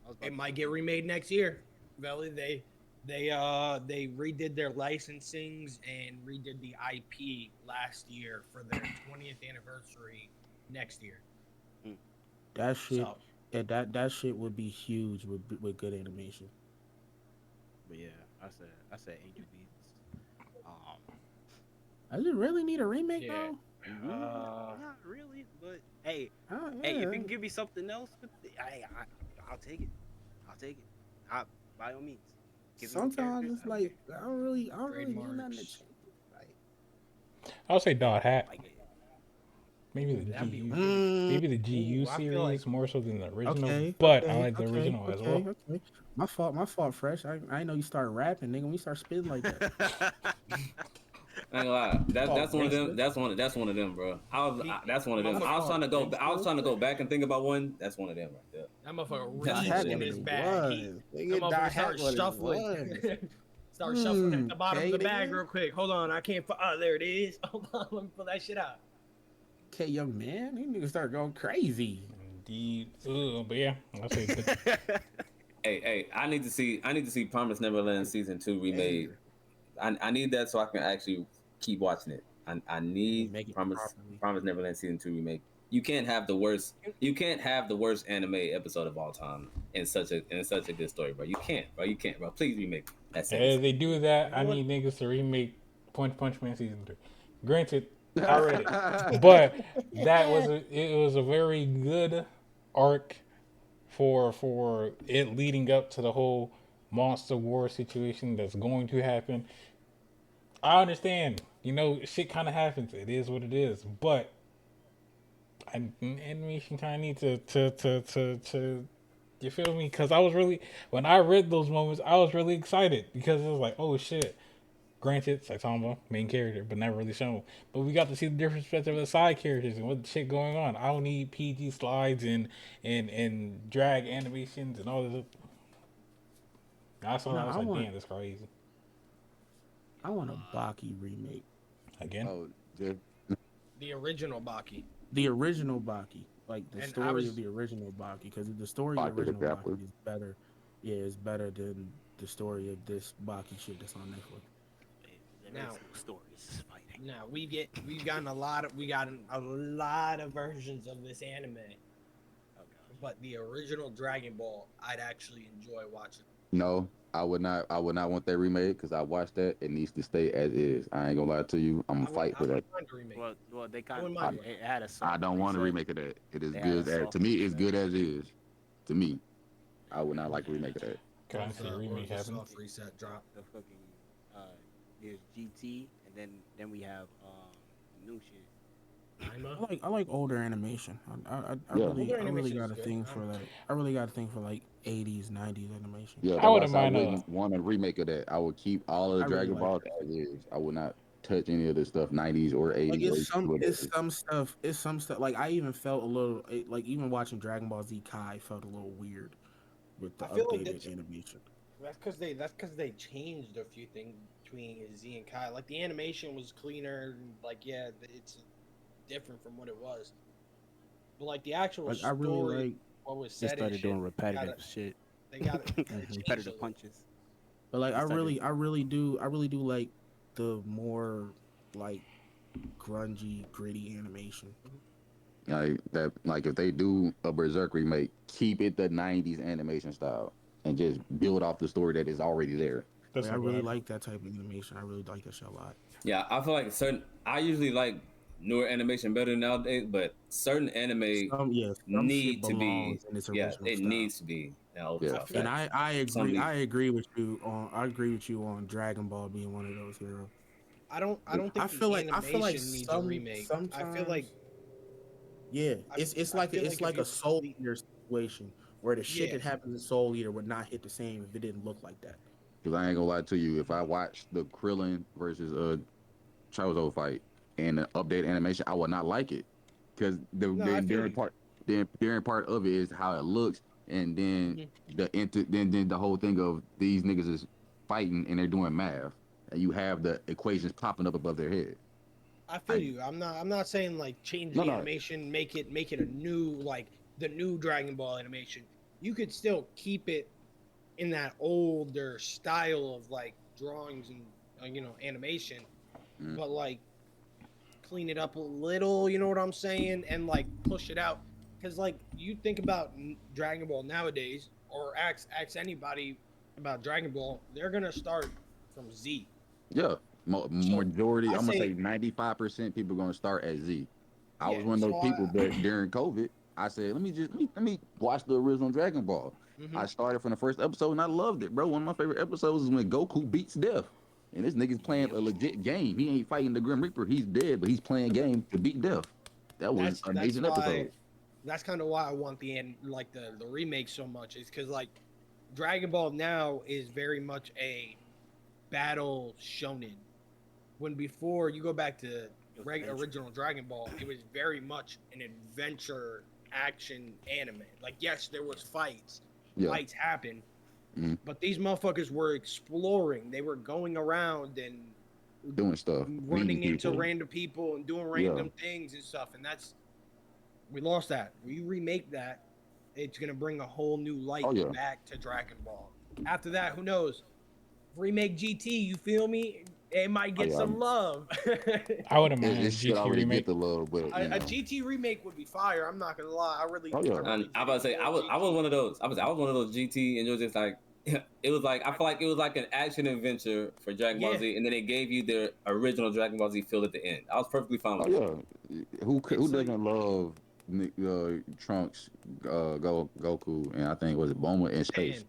was about it to might say, get remade next year. Valley, they redid their licensings and redid the IP last year for their 20th anniversary next year. That shit. So Yeah, that shit would be huge with good animation. but yeah, I said Angel Beats. Does it really need a remake Yeah. though? Not really, but hey, Oh, hey, if you yeah. can give me something else, I'll take it. I'll take it. By all means. Give me the Sometimes characters, it's like I don't really need nothing to Trademarks. change. Like, I would say Dot Hat. like it. Maybe the That'd be GU. mm, Maybe the GU I feel like series more so than the original. okay, But I okay, like the okay, original as okay, well. okay. My fault, Fresh. I ain't know you started rapping, nigga. When you start spitting like that. I ain't gonna lie. Oh, That's one of them. gangster. That's one of them, bro. That's one of them. I was motherfucker, trying to go. I was gangster. trying to go back and think about one. That's one of them right there. that motherfucker That's Dot one of Hat reached in them. what his it bag. was. That Nigga, motherfucker Dot Hat started what it shuffling. was. Start shuffling at the bottom of the Okay, bag nigga. real quick. Hold on, I can't. Oh, there it is. Hold on, let me pull that shit out. Okay, young man. These niggas start going crazy. Indeed. But yeah, I'll say. But Hey, I need to see Promise Neverland season 2 remade. I need that so I can actually keep watching it. I need Make it Promise properly. Neverland season 2 remake. You can't have the worst. You can't have the worst anime episode of all time in such a good story, bro. You can't, bro. Please remake that if sentence. they do that, You know I what? need niggas to remake Punch Man season 3. Granted, I read it, but it was a very good arc for it leading up to the whole monster war situation that's going to happen. I understand, shit kind of happens. It is what it is, but animation kind of need to you feel me? Because I was really when I read those moments, I was really excited because it was like, oh shit. Granted, Saitama, main character, but never really shown. But we got to see the different perspective of the side characters and what the shit going on. I don't need PG slides and drag animations and all this. I saw that. No, I was like, damn, that's crazy. I want a Baki remake. Again, Oh, Jeff. The original Baki. The original Baki, like the And I story was- of the original Baki, because the story of Baki the the original Grappler. Baki is better. Yeah, it's better than the story of this Baki shit that's on Netflix. There Now- is no stories fighting. Now we've gotten a lot of versions of this anime, Okay. but the original Dragon Ball, I'd actually enjoy watching. No, I would not. I would not want that remade because I watched that. It needs to stay as is. I ain't gonna lie to you. I'm gonna fight for that. Mind a remake. Well, they kind wouldn't of mind it had a soft I don't want a reset. remake of that. It is They had good. a soft To me, it's reset. good as is. To me, I would not like a remake of that. can I see a remake the happen? soft reset drop. The fucking there's GT, and then we have new shit. I like older animation. Yeah, Older I really animation got is a good. thing for that. I really got a thing for like 80s, 90s animation. yeah. I That's why I wouldn't said I mind wouldn't want a remake of that. I would keep all of the I really Dragon like Balls that. as is. I would not touch any of this stuff, 90s or Like 80s or it's whatever. some stuff like I even felt a little like even watching Dragon Ball Z Kai felt a little weird with the I feel like updated animation. that's because they changed a few things between Z and Kai. Like the animation was cleaner. Like yeah, it's different from what it was. But like the actual Like I really story, like what was They said and started shit, doing they got repetitive it. shit. They changed a Repetitive little. punches. but like They started. I really do like the more like grungy, gritty animation. Mhm. Like that, like if they do a Berserk remake, keep it the '90s animation style and just build off the story that is already there. That's Like I like really whatever. like that type of animation. I really like that shit a lot. Yeah, I feel like certain. I usually like newer animation better nowadays, but certain anime Some shit need to be. belongs in its Yeah, original it style. needs to be in old Yeah, I style feel And facts. Some of I these. agree with you on Dragon Ball being one of those heroes. I don't think the I feel like animation needs a remake. I feel like sometimes yeah, I feel it's like if like a you Soul Eater situation where the shit yeah, that happens in Soul Eater would not hit the same if it didn't look like that. because I ain't gonna lie to you, if I watch the Krillin versus Chozo fight and the updated animation, I would not like it because no, I feel during you. part of it is how it looks, and then Mhm. then the whole thing of these niggas is fighting and they're doing math, and you have the equations popping up above their head. I feel I you. I'm not saying like change no the no animation, make it a new like the new Dragon Ball animation. You could still keep it in that older style of like drawings and animation, mm, but like clean it up a little, you know what I'm saying, and like push it out. Because like you think about Dragon Ball nowadays, or ask anybody about Dragon Ball, they're gonna start from Z. yeah, So majority I I'm gonna say say 95% people gonna start at Z. I yeah. was one of those So I people, but during COVID, I said, let me watch the original Dragon Ball. hmm I started from the first episode and I loved it, bro. One of my favorite episodes is when Goku beats Death. And this nigga's playing yep. a legit game. He ain't fighting the Grim Reaper. He's dead, but he's playing game to beat Death. That was That's amazing why episode. that's kind of why I want the remake so much is because like Dragon Ball now is very much a battle shonen. When before you go back to Adventure. original Dragon Ball, it was very much an adventure action anime. Like yes, there was fights, Yeah. fights happen, Mhm. but these motherfuckers were exploring. They were going around and Doing stuff, meeting running into people. random people and doing Yeah. random things and stuff. And that's we lost that. We remake that, it's gonna bring a whole new light Oh yeah. back to Dragon Ball. After that, who knows? Remake GT, you feel me? It might Oh get yeah. some love. I wouldn't mind It a should GT already get remake. the love, but you A know. GT remake would be fire. I'm not gonna lie. Oh I yeah. And really I do was about to say enjoy I was GT. one of those. I was one of those GT, and it was just like it was like I feel like it was like an action adventure for Dragon Ball Yeah, Z, and then they gave you the original Dragon Ball Z feel at the end. I was perfectly fine Oh with that. yeah. Who it's like doesn't love Trunks, Goku, and I think was it Boma in space?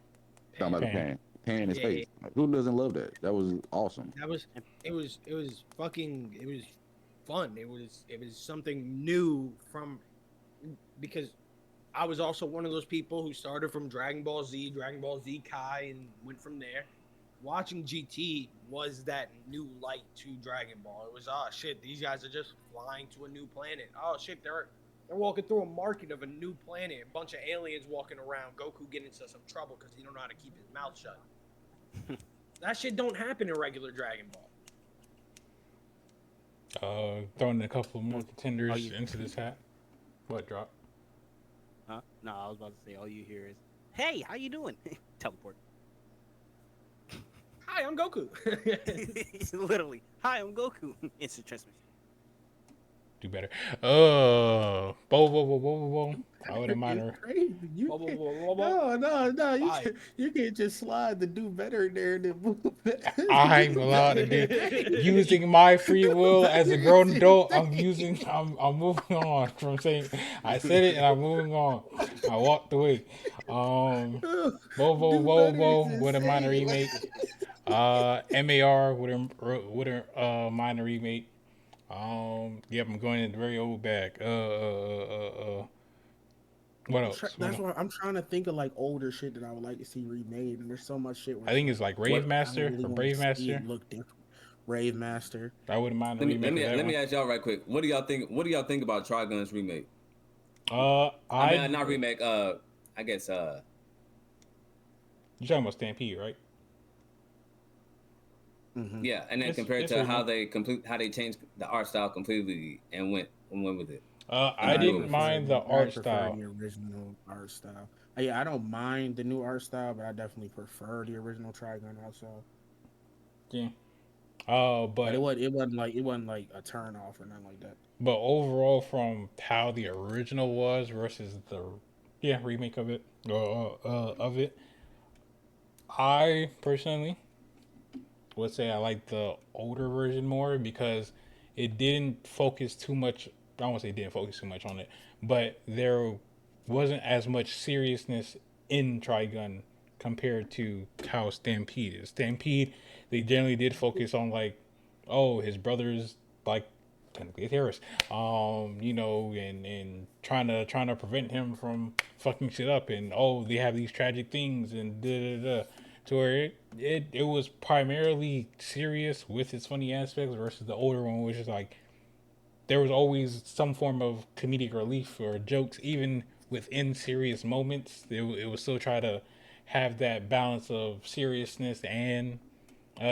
Pan, Talking Pan. about the Pan. pan in Yeah, yeah. space. Like, who doesn't love that? That was awesome. That was And it was fun. It was something new from because I was also one of those people who started from Dragon Ball Z Kai, and went from there. Watching GT was that new light to Dragon Ball. It was oh shit, these guys are just flying to a new planet. Oh shit, they're walking through a market of a new planet. A bunch of aliens walking around. Goku getting into some trouble because he don't know how to keep his mouth shut. That shit don't happen in regular Dragon Ball. Throwing a couple more all contenders you, into this hat. What drop? huh? No, I was about to say all you hear is, "Hey, how you doing?" Teleport. Hi, I'm Goku. Literally, "Hi, I'm Goku." Instant transmission. Do better. Whoa, whoa, whoa, whoa, whoa. I wouldn't mind It's her. crazy. Whoa, whoa, whoa, whoa, whoa. No. Bye. You can't just slide the do better in there and then move. I'm allowed to do using my free will as a grown adult. I'm moving on from saying I said it and I'm moving on. I walked away. Um, Do better is with a minor insane. remake. MAR with a minor remake. Yep, I'm going in the very old bag. What else? What That's else? why I'm trying to think of like older shit that I would like to see remade, and there's so much shit where I it's think like it's like Rave What? I don't Master really or want to Brave see it Master. look different. Rave Master. I wouldn't mind a Let me let remake of me that let one. me ask y'all right quick. What do y'all think? What do y'all think about Trigun's remake? I mean, I not remake. I guess. you're talking about Stampede, right? Hmm. Yeah, and then It's compared it's to remake. how they changed the art style completely and went with it and I grew didn't with it. mind the I art prefer style. the original art style. Yeah, I don't mind the new art style, but I definitely prefer the original Trigun art style. Yeah. But But it wasn't like a turn off or nothing like that. overall, from how the original was versus the remake of it, I personally would say I like the older version more because it didn't focus too much. I don't want to say it didn't focus too much on it, but there wasn't as much seriousness in Trigun compared to how Stampede is. Stampede, they generally did focus on like, oh, his brother's like technically a terrorist, and trying to prevent him from fucking shit up, and oh, they have these tragic things and da da da to where it was primarily serious with its funny aspects versus the older one, which is like there was always some form of comedic relief or jokes, even within serious moments. It was still try to have that balance of seriousness and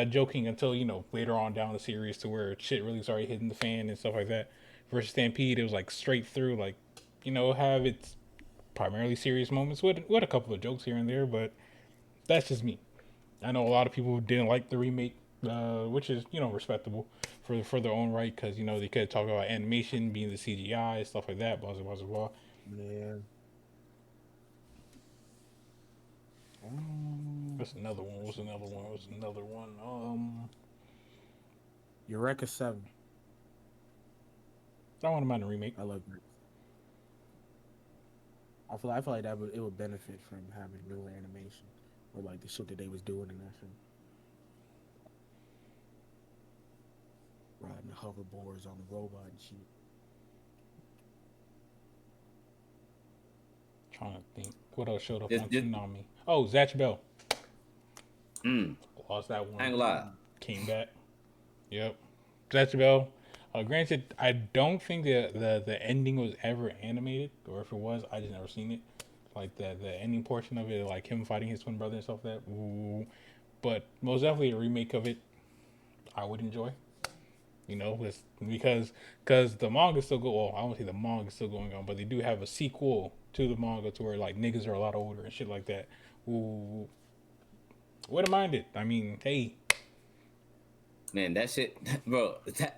joking until later on down the series to where shit really started hitting the fan and stuff like that. Versus Stampede, it was like straight through, like have its primarily serious moments with a couple of jokes here and there, but that's just me. I know a lot of people didn't like the remake, which is respectable for their own right because they could talk about animation being the CGI stuff like that. Blah blah blah blah. Yeah. What's another one? What's another one? What's another one? Eureka 7. I want to mind a remake. I love Eureka. I feel like it would benefit from having newer animation or like the shit that they was doing in that shit. Riding the hoverboards on the robot and shit. Trying to think what else showed up on Just Toonami. Oh, Zatch Bell mm, lost that I one. ain't gonna lie. Came back. Yep. Zatch Bell. Granted, I don't think the ending was ever animated, or if it was, I just never seen it. Like the ending portion of it, like him fighting his twin brother and stuff like that. Ooh. But most definitely a remake of it, I would enjoy. Because the manga's still go. Well, I won't say the manga's still going on, but they do have a sequel to the manga to where like niggas are a lot older and shit like that. Ooh, wouldn't mind it. I mean, hey, Man, that shit, bro.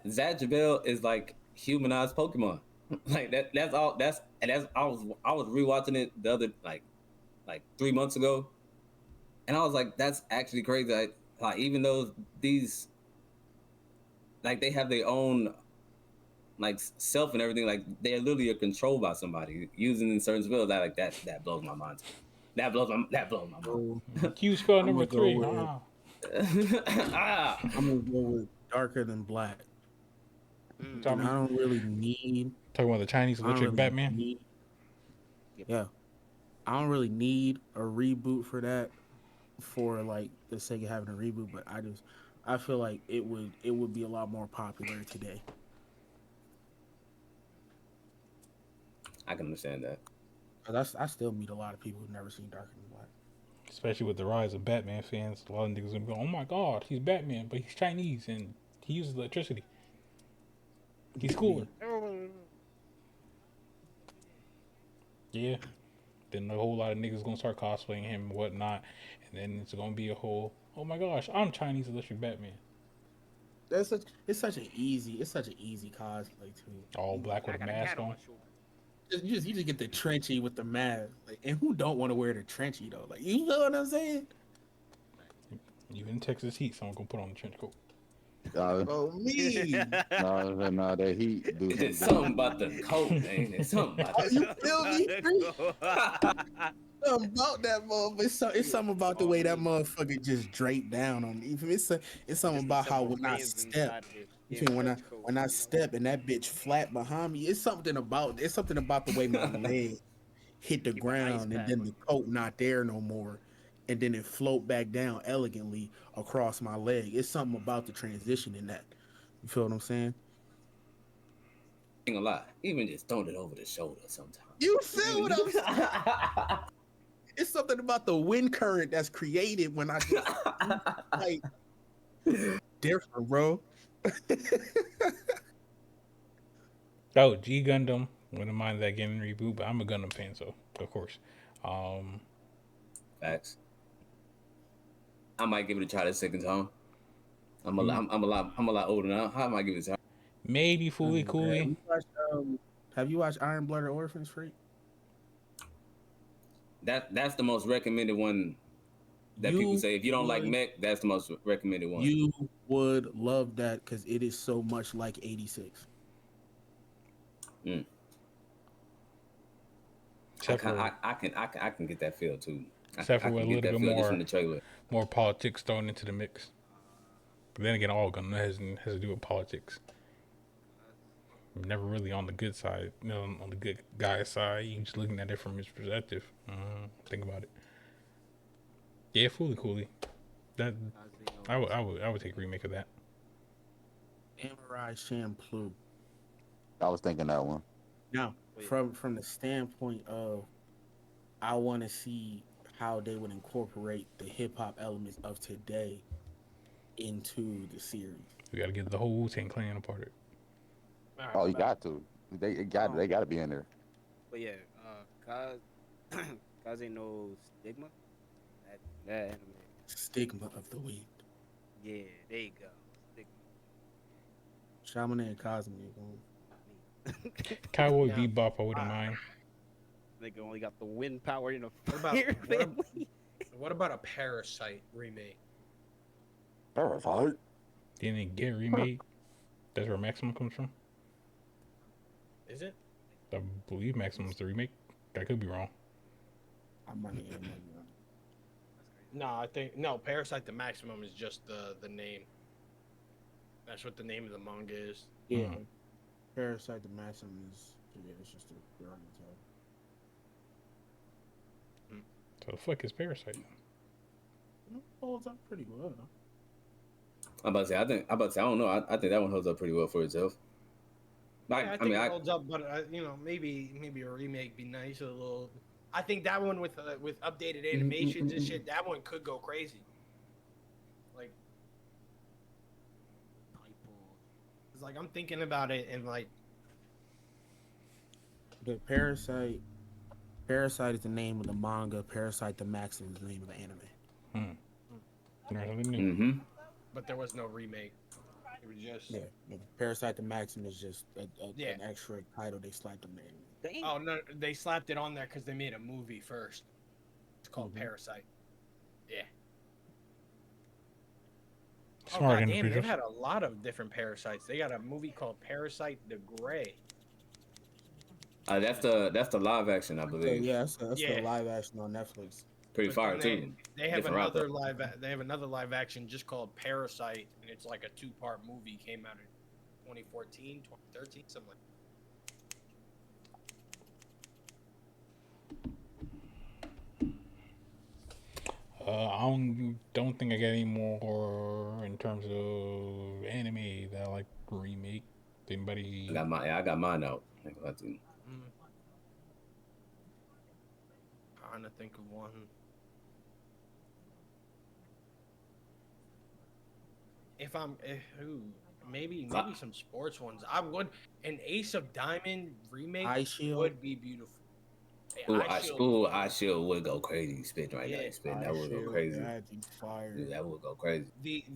Zadjabel is like humanized Pokemon. Like that. That's all. That's. I was rewatching it the other like 3 months ago, and I was like, that's actually crazy. Like even though these like they have their own like self and everything, like they literally are controlled by somebody using in certain spells. That blows my mind. That blows my So mind. Q spell I'm number gonna go three. with Ah. I'm gonna go with darker than black. And Talking, talking about the Chinese I don't electric really Batman. need Yep. yeah. I don't really need a reboot for that for like the sake of having a reboot, but I feel like it would be a lot more popular today. I can understand that. 'Cause I still meet a lot of people who've never seen Darker Than Black. Especially with the rise of Batman fans, a lot of niggas gonna go, "Oh my God, he's Batman, but he's Chinese and he uses electricity. He's cooler." Me. Yeah. Then a whole lot of niggas gonna start cosplaying him and whatnot, and then it's gonna be a whole, "Oh my gosh, I'm Chinese electric Batman, It's such an easy cosplay too. all black with I a got a mask cat on on." my shoulder. You just get the trenchy with the mask, like, and who don't want to wear the trenchy though? Like, you know what I'm saying? Even in Texas heat, someone gonna put on the trench coat. Oh me, Nah, that heat do It's just something. something about the coat, man. It's something about oh, you feel me? the Something about that motherfucker. It's something about the way that motherfucker just draped down on me. It's something Just about how several when I fans step, inside of it. You Yeah, feel trench coat. when I step and that bitch flat behind me, it's something about the way my leg hit the Keep an ice ground and pack then on the coat not there no more, and then it float back down elegantly across my leg. It's something about the transition in that. You feel what I'm saying? Ain't gonna lie, even just throwing it over the shoulder sometimes. You feel what I'm saying? It's something about the wind current that's created when I just like different, bro. Oh, G Gundam. Wouldn't mind that getting reboot, but I'm a Gundam fan, so of course. Um, Facts. I might give it a try the second time. I'm a, who- I'm, I'm a lot, I'm a lot older now. I might give it a try. maybe Fooly Have Cooly. you watched have you watched Iron Blooded Orphans, Freak? That's the most recommended one that people You say. If you don't like would mech, that's the most recommended one. you would love that because it is so much like 86. Mm. Except for I can get that feel too. except I for a can get little that bit feel just from the trailer. more politics thrown into the mix. But then again, all Gundam has to do with politics. Never really on the good side, on the good guy's side. You just looking at it from his perspective. Think about it. Yeah, Fooly Cooly. That I would take a remake of that. Samurai Champloo. I was thinking that one. Now, Wait. from the standpoint of, I want to see how they would incorporate the hip hop elements of today into the series. We got to get the whole Wu-Tang Clan a part of it. All right, Oh, I'm you back. got to. They got to be in there. But yeah, Kaz, Kaze no stigma. That anime. Stigma of the week. Yeah, there you go. Stigma. Shaman and Cosme. Cowboy Now, Bebop, I wouldn't uh, mind. Nigga only got the wind power in a What about fire family. what about a Parasite remake? Parasite. Didn't it get remade? That's where Maximum comes from. Is it? I believe Maximum's the remake. I could be wrong. I'm money and money. No, I think no. Parasite the Maximum is just the name. That's what the name of the manga is. Yeah. Parasite the Maximum is, yeah, it's just a growing title. So the fuck is Parasite? It holds up pretty well. I'm about to say. I don't know. I think that one holds up pretty well for itself. Yeah, I think it holds up, but maybe a remake be nice. A little. I think that one with updated animations and shit, that one could go crazy. Like, it's like I'm thinking about it and like. The Parasite is the name of the manga. Parasite the Maximum is the name of the anime. Learn something new. Mm-hmm. But there was no remake. It was just. Yeah. Parasite the Maximum is just Yeah. an extra title they slapped on the anime. Damn. Oh no, they slapped it on there because they made a movie first. It's called Parasite. Yeah. Smart damn, individuals. they've had a lot of different Parasites. They got a movie called Parasite the Gray. That's the live action, I So, believe. yeah, that's Yeah. the live action on Netflix. Pretty But fire then too. They have Different route, another live action just called Parasite, and it's like a 2-part movie. Came out in 2014, 2013, something like. Don't think I got any more in terms of anime that I like remake. Anybody? I got mine out. I ain't gonna lie to you. Trying to think of one. Maybe some sports ones. I would an Ace of Diamond remake Eye Shield. would be beautiful. I Shield would go crazy. Spitting right now. Yeah. Spitting that would go crazy. That'd be fire. Dude, that would go crazy.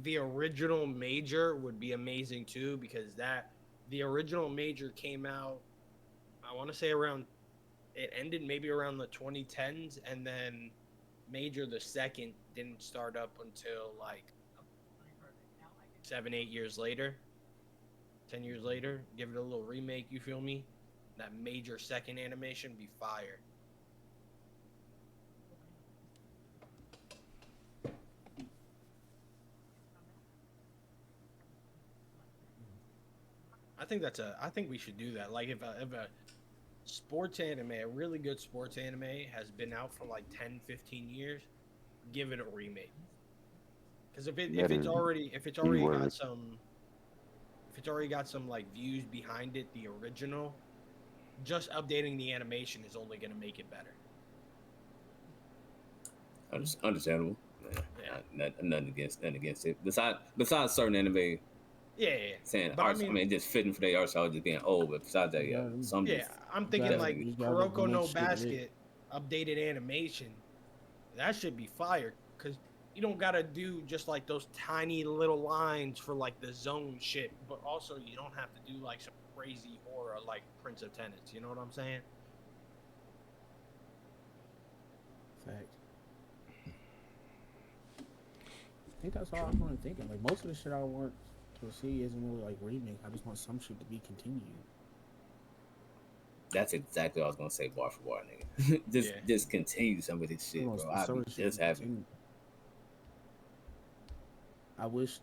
The original Major would be amazing too because the original Major came out. I want to say it ended maybe around the 2010s, and then Major the second didn't start up until like 7-8 years later. 10 years later, give it a little remake. You feel me? That Major second animation be fire. I think we should do that. Like if a sports anime, a really good sports anime has been out for like 10, 15 years, give it a remake. Because if it's already keyword. if it's already got some like views behind it, the original, just updating the animation is only going to make it better. Understandable. Yeah. Nothing against it. Besides certain anime Yeah. saying But art, I mean, just fitting for their art style, just being old. But besides that, yeah, some yeah, just I'm thinking like definitely- Kuroko no Basket updated animation. That should be fire because you don't gotta do just like those tiny little lines for like the zone shit, but also you don't have to do like some crazy horror like Prince of Tennis. You know what I'm saying? Fact. I think that's all I'm really thinking. Like most of the shit I want to see isn't really like remake. I just want some shit to be continued. That's exactly what I was gonna say, bar for bar, nigga. Just continue some of this shit, bro. I'd be just happy. I wish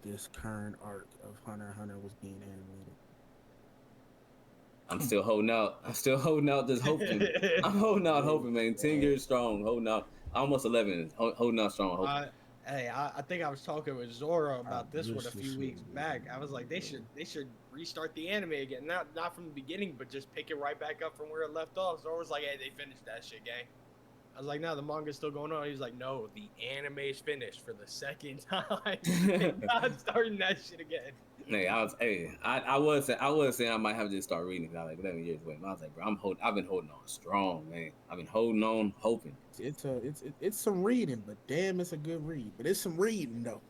this current arc of Hunter x Hunter was being animated. I'm still holding out. Just hoping. I'm holding out, hoping, man. 10 years strong, holding out. Almost 11, holding out strong, hoping. Hey, I think I was talking with Zora about this one a few weeks back. I was like, they should restart the anime again, not from the beginning, but just pick it right back up from where it left off. Zora was like, hey, they finished that shit, gang. I was like, no, the manga's still going on. He was like, no, the anime's finished for the second time. They're not starting that shit again. Hey, I was saying I might have to just start reading. I like 11 years away. I was like, bro, I've been holding on strong, man. I've been holding on, hoping. It's some reading, but damn, it's a good read. But it's some reading though.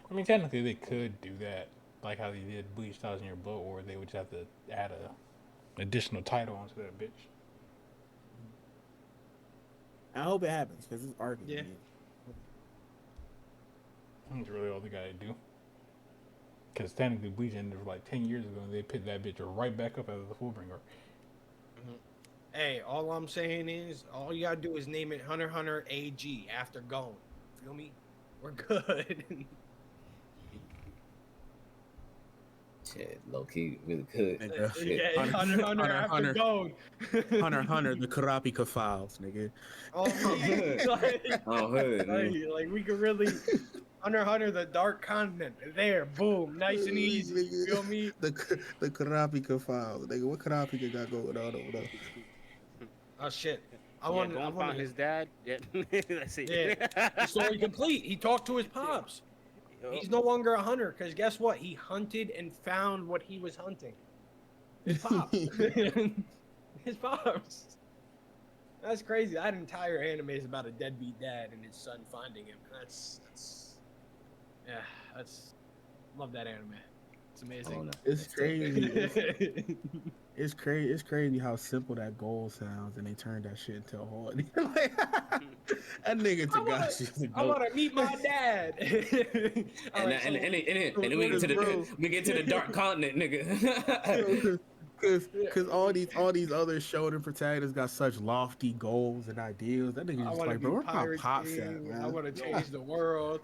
I mean, technically they could do that, like how they did Bleach Thousand Year Blood War. They would just have to add a additional title onto that bitch. I hope it happens because it's arc. Yeah. That's really all they gotta do. Because technically Bleach ended like 10 years ago and they picked that bitch right back up as the Fullbringer. Mm-hmm. Hey, all I'm saying is, all you gotta do is name it Hunter x Hunter AG after Gon. Feel me? We're good. Shit, low key, really good. Yeah, Hunter after Gon. Hunter x Hunter, the Karapika Files, nigga. Oh, like we could really Hunter x Hunter, the Dark Continent. There, boom, nice and easy. You feel me? The Karapika Files, nigga. What Karapika got going on over there? Oh shit! I Gon want found his dad. Yeah, that's it. Yeah, the story complete. He talked to his pops. He's no longer a hunter because guess what? He hunted and found what he was hunting. His pops. His pops. That's crazy. That entire anime is about a deadbeat dad and his son finding him. Love that anime. It's amazing. It's crazy. It's crazy. It's crazy how simple that goal sounds, and they turned that shit into a whole. Like, that nigga Tagashi. I want to meet my dad. And we get to the dark continent, nigga. Because all these other shonen protagonists got such lofty goals and ideals. That nigga just like, bro, where my pops at, man? I want to change the world.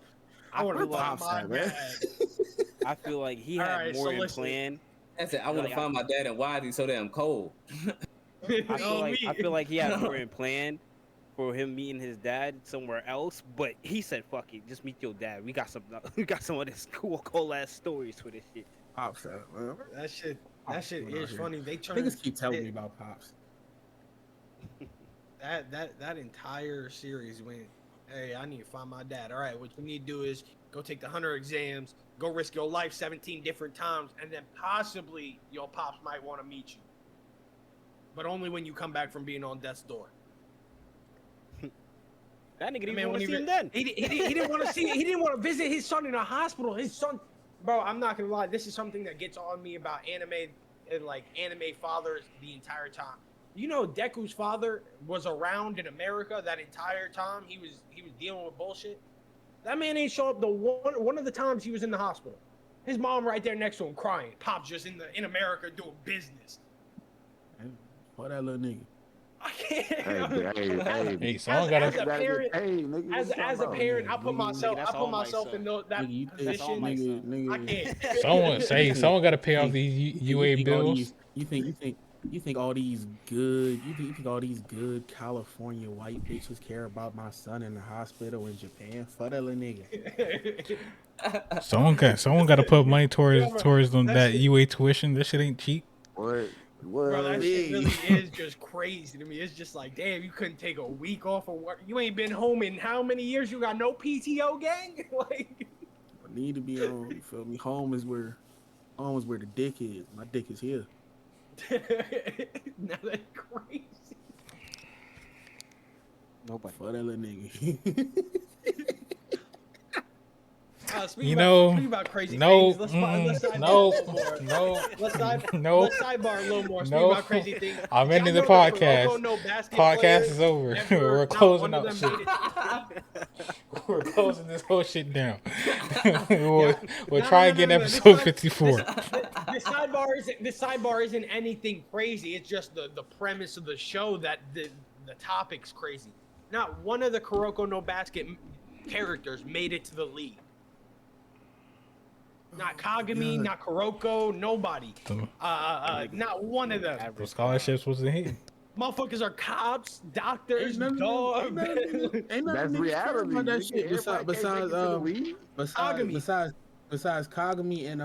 I want to find my dad. I feel like he had more in plan. That's it. I want to find my dad, and why is he so damn cold? I feel like he had more in plan for him meeting his dad somewhere else, but he said, "Fuck it, just meet your dad. We got some of this cool ass stories for this shit." Pops, man. That shit is funny. They niggas keep telling me about Pops. That entire series went, hey, I need to find my dad. All right, what you need to do is go take the hunter exams, go risk your life 17 different times, and then possibly your pops might want to meet you. But only when you come back from being on death's door. That nigga didn't want to see him then. He didn't want to see. He didn't want to visit his son in a hospital. His son, bro. I'm not gonna lie. This is something that gets on me about anime and like anime fathers the entire time. You know, Deku's father was around in America that entire time. He was dealing with bullshit. That man ain't show up the one of the times he was in the hospital. His mom right there next to him crying. Pop's just in America doing business. For that little nigga. I can't. Hey, someone gotta. As a parent, Hey, nigga, what you as talking a about? parent, I put Nigga, myself, that's all my in son. that Nigga, you think, That's all position. my nigga, son. I nigga, can't. Someone say you think, someone got to pay you off think, these you UA think all bills. these, you think all these good, you think all these good California white bitches care about my son in the hospital in Japan? Fuck that little nigga. Someone got to put money Yeah, towards them, that that shit, UA tuition. That shit ain't cheap. What? bro, that What? shit Big. really is just crazy to me. It's just like, damn, you couldn't take a week off of work. You ain't been home in how many years? You got no PTO, gang? Like, I need to be home. You feel me? Home is where the dick is. My dick is here. now that's crazy. Nobody. Fuck that little nigga. Speaking about crazy no, things, let's sidebar no, a little more. no, Let's no, sidebar a little more. Speaking no. about crazy things. I'm Y'all ending the know that podcast. Kuroko no basket Podcast players is over. never- We're not closing one of out them shit. made it. We're closing this whole shit down. No, we'll try again episode 54. This sidebar isn't anything crazy. It's just the premise of the show that the topic's crazy. Not one of the Kuroko no Basket characters made it to the league. Not Kagami, not Kuroko, nobody. Not one of them. The scholarships wasn't here. Motherfuckers are cops, doctors, dogs. Ain't none That's of niggas care reality. about that nigga. shit. Everybody can't make it to the league. Kagami. Besides Kagami and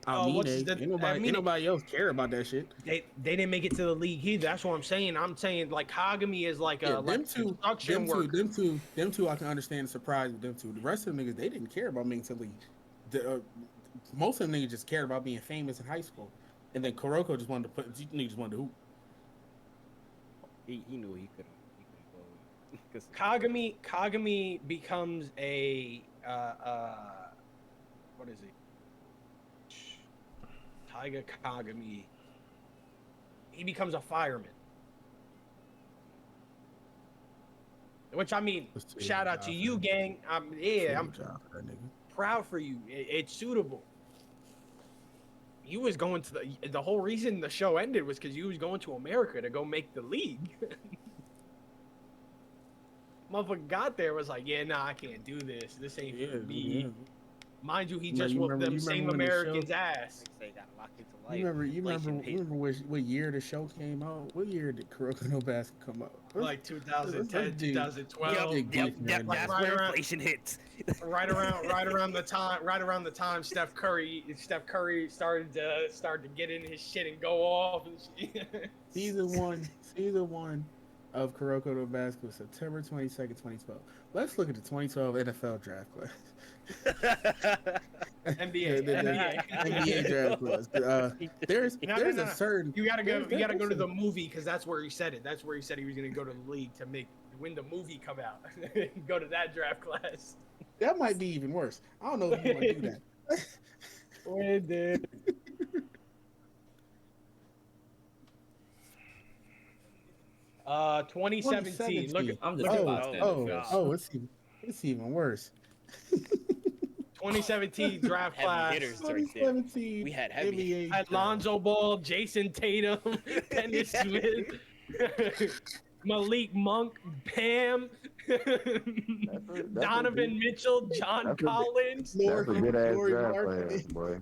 what's Amine, the- ain't nobody else care about that shit. They didn't make it to the league either. That's what I'm saying. I'm saying like Kagami is like Yeah, a like construction worker. them two, I can understand the surprise with them two. The rest of them niggas, they didn't care about making to the league. Most of them niggas just cared about being famous in high school, and then Kuroko just wanted to niggas wanted to hoop. He knew he couldn't go. Kagami becomes a what is it? Taiga Kagami. He becomes a fireman. Which I mean, shout out to you, gang. I'm proud for you. It's suitable. You was going to the whole reason the show ended was because you was going to America to go make the league. Motherfucker got there, was like, yeah, nah, I can't do this. This ain't for me. Yeah. Mind you, he Now, just you whooped remember- them you same remember when the Americans' show- ass. They got locked into life. You remember Inflation paid. what year the show came out? What year did Kuroko no Basket come out? Like 2010, let's do- 2012. Yep. That's Right where around- inflation hits. right around the time Steph Curry started to get in his shit and go off and shit. Season one of Kuroko no Basket was September 22nd, 2012. Let's look at the 2012 NFL draft class. NBA. NBA draft class. There's a certain You gotta go to the movie because that's where he said it. That's where he said he was gonna go to the league to when the movie come out. Go to that draft class. that might be even worse. I don't know if you want to do that. When did? Uh, 2017. Look at I'm just look at about It's even worse. 2017 draft Heavy class. hitters right there. 2017. We had heavy. NBA Had Lonzo Ball, Jason Tatum, Dennis Smith, Malik Monk, Bam, Donovan Mitchell, John Collins, That's a good ass Lord draft Markkanen. class, boy.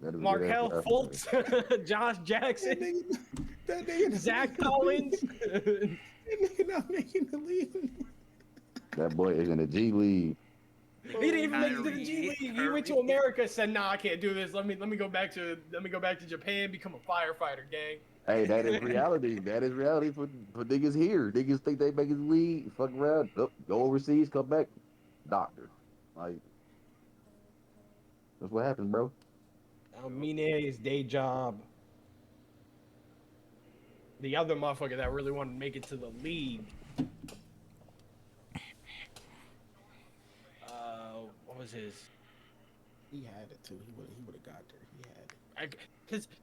That is a good Markel ass draft Fultz, Josh Jackson, That nigga Zach Collins. That nigga not making the league. class. That boy is in the G League. He didn't even make it to the G League. He went to America, said, "Nah, I can't do this. Let me go back to Japan, become a firefighter, gang." Hey, that is reality. That is reality for niggas here. Niggas think they make it league, fuck around, go overseas, come back, doctor. Like, that's what happens, bro. Mine's day job. The other motherfucker that really wanted to make it to the league. What was his? He had it too. He would have got there. He had it.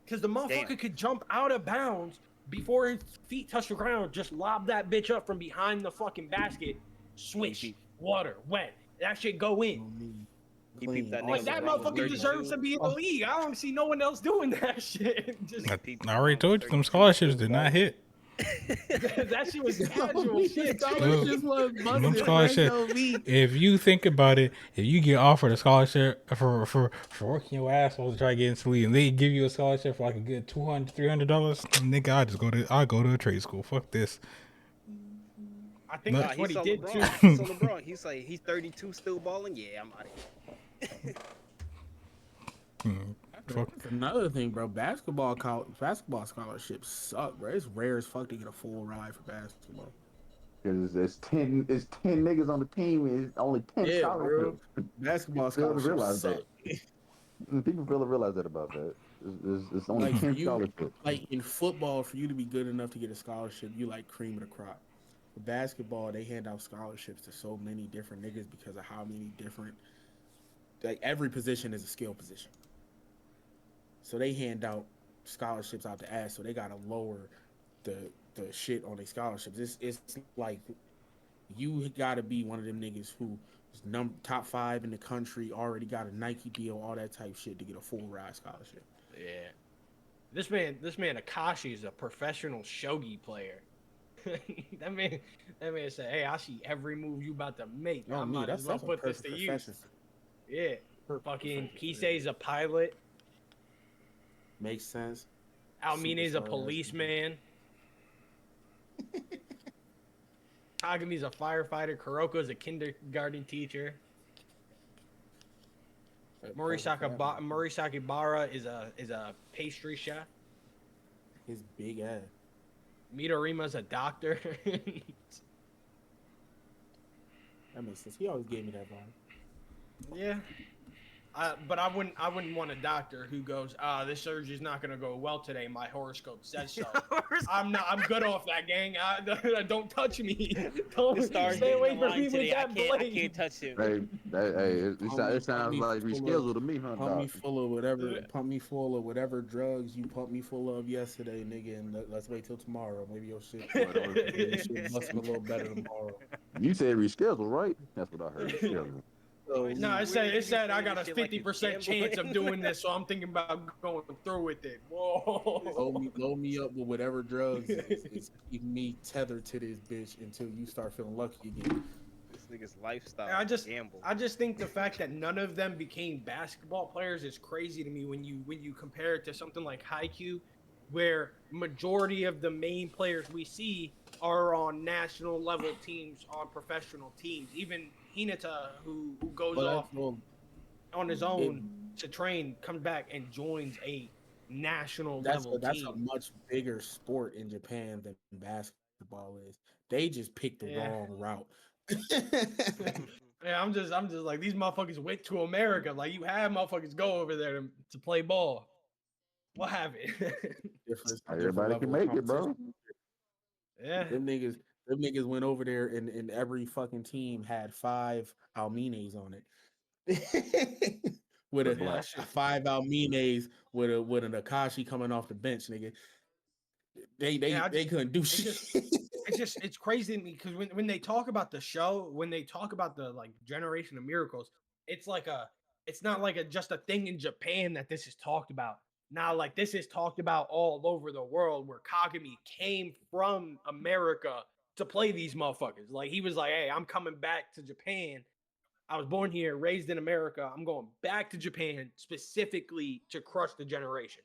Because the motherfucker could jump out of bounds before his feet touch the ground. Just lob that bitch up from behind the fucking basket. Swish, water, wet. That shit go in. He peeped that Like nigga that around motherfucker 32. deserves to be in the league. I don't see no one else doing that shit. Just, I already told you them scholarships did not hit. That shit was casual shit. Scholarships was Them busted. scholarship. If you think about it, if you get offered a scholarship for working your ass off to try to get into the league, and they give you a scholarship for like a good $200-$300, nigga, I go to a trade school. Fuck this. I think Nah, that's He what he saw did LeBron. too. He saw LeBron. He's like, he's 32, still balling. Yeah, I'm out of here. Fuck. Another thing, bro. Basketball scholarships suck, bro. It's rare as fuck to get a full ride for basketball. Because it's 10 niggas on the team and it's only 10 Yeah, bro. scholarships. Basketball People fail to realize scholarships suck. that. People fail to realize that about that. It's only Like for 10 you, scholarships. like in football, for you to be good enough to get a scholarship, you like cream of the crop. For basketball, they hand out scholarships to so many different niggas because of how many different. Like every position is a skill position. So they hand out scholarships out the ass, so they gotta lower the shit on their scholarships. It's like you gotta be one of them niggas who is top 5 in the country, already got a Nike deal, all that type shit to get a full ride scholarship. Yeah. This man Akashi is a professional shogi player. that man said, "Hey, I see every move you about to make. I might as well put this to use." Yeah. Fucking Kisei's a pilot. Makes sense. Almine's a policeman. Kagami's a firefighter. Kuroko's a kindergarten teacher. Morisaki Bara is a pastry chef. His big ass. Midorima's a doctor. That makes sense. He always gave me that vibe. Yeah. But I wouldn't want a doctor who goes, this surgery's not gonna go well today. My horoscope says so. I'm good off that, gang. Don't touch me. Don't stay away from me with that blade. I can't touch him. It sounds like rescheduled to me, huh? Pump me full of whatever drugs you pumped me full of yesterday, nigga, and let's wait till tomorrow. Maybe your shit bust a little better tomorrow. You said rescheduled, right? That's what I heard. Rescheduled. No, it said I got a 50% chance of doing this, so I'm thinking about going through with it. Whoa. Load me up with whatever drugs is keeping me tethered to this bitch until you start feeling lucky again. This nigga's lifestyle. I just think the fact that none of them became basketball players is crazy to me when you compare it to something like Haikyuu, where majority of the main players we see are on national level teams, on professional teams. Even Hinata, who goes off on his own to train, comes back and joins a national level team. That's a much bigger sport in Japan than basketball is. They just picked the wrong route. Yeah, I'm just like, these motherfuckers went to America. Like, you have motherfuckers go over there to play ball. What have it? Everybody can make it, bro. Yeah. Them niggas went over there and every fucking team had 5 Almines on it. with a 5 Almines with an Akashi coming off the bench, nigga. They couldn't do shit. It's crazy to me because when they talk about the show, when they talk about the like generation of miracles, it's not like just a thing in Japan that this is talked about. Now, like, this is talked about all over the world, where Kagami came from America to play these motherfuckers. Like, he was like, hey, I'm coming back to Japan. I was born here, raised in America. I'm going back to Japan specifically to crush the generation.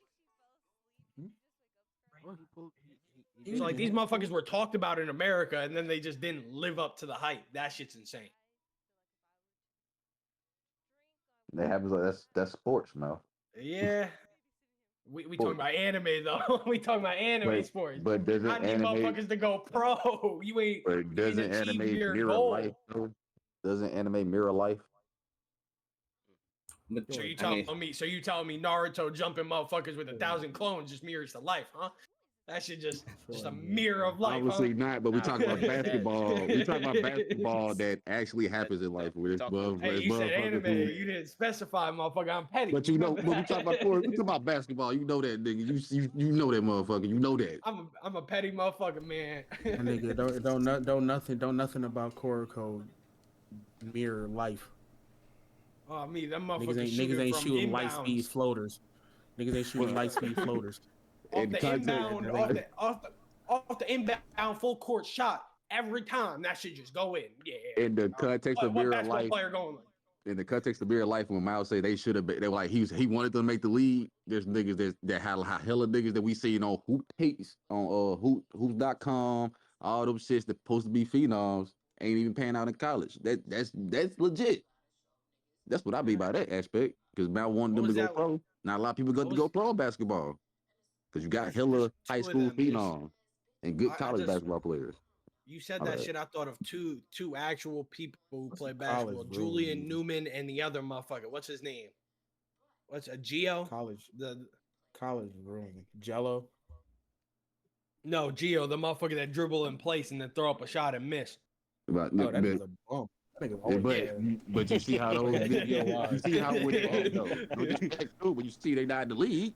So, like, these motherfuckers were talked about in America, and then they just didn't live up to the hype. That shit's insane. That happens like that's sports, man. Yeah. We talking about anime though. We talking about anime sports. But doesn't I need anime motherfuckers to go pro. You ain't. But doesn't anime mirror life? Though? Doesn't anime mirror life? So you telling me Naruto jumping motherfuckers with 1,000 clones just mirrors the life, huh? That shit just a mirror of life. Obviously not, but we talk about basketball. We talk about basketball that actually happens in life. Hey, you said anime. You didn't specify, motherfucker. I'm petty. But you know, when we talk about basketball, you know that nigga. You know that motherfucker. You know that. I'm a petty motherfucker, man. That nigga don't nothing about Kuroko mirror life. Oh, me, them motherfuckers niggas ain't shooting light speed floaters. Niggas ain't shooting light speed floaters. Off the inbound, off the inbound full court shot every time. That should just go in. Yeah. In the context of What real basketball life, player going like? in the context of real life, when Miles say they should have been, they were like he wanted to make the league. There's niggas that had hella niggas that we seen on Hoop Takes on hoops.com, all them shits that supposed to be phenoms ain't even paying out in college. That's legit. That's what I mean by that aspect. Because Mal wanted What them to was go that? pro. Not a lot of people got What to was go pro basketball. Because you got there's hella high two of school them. There's phenoms and good I college just basketball players. you said All that right. shit. I thought of two actual people who What's play the college basketball: rules? Julian Newman and the other motherfucker. What's his name? What's a Geo? College The rules. Jello. no Geo, the motherfucker that dribble in place and then throw up a shot and miss. But, Oh, that but nigga's a bump. That nigga's always but bad. but you see how those Fucking you DOI. see how with no disrespect too, but you see they not in the league.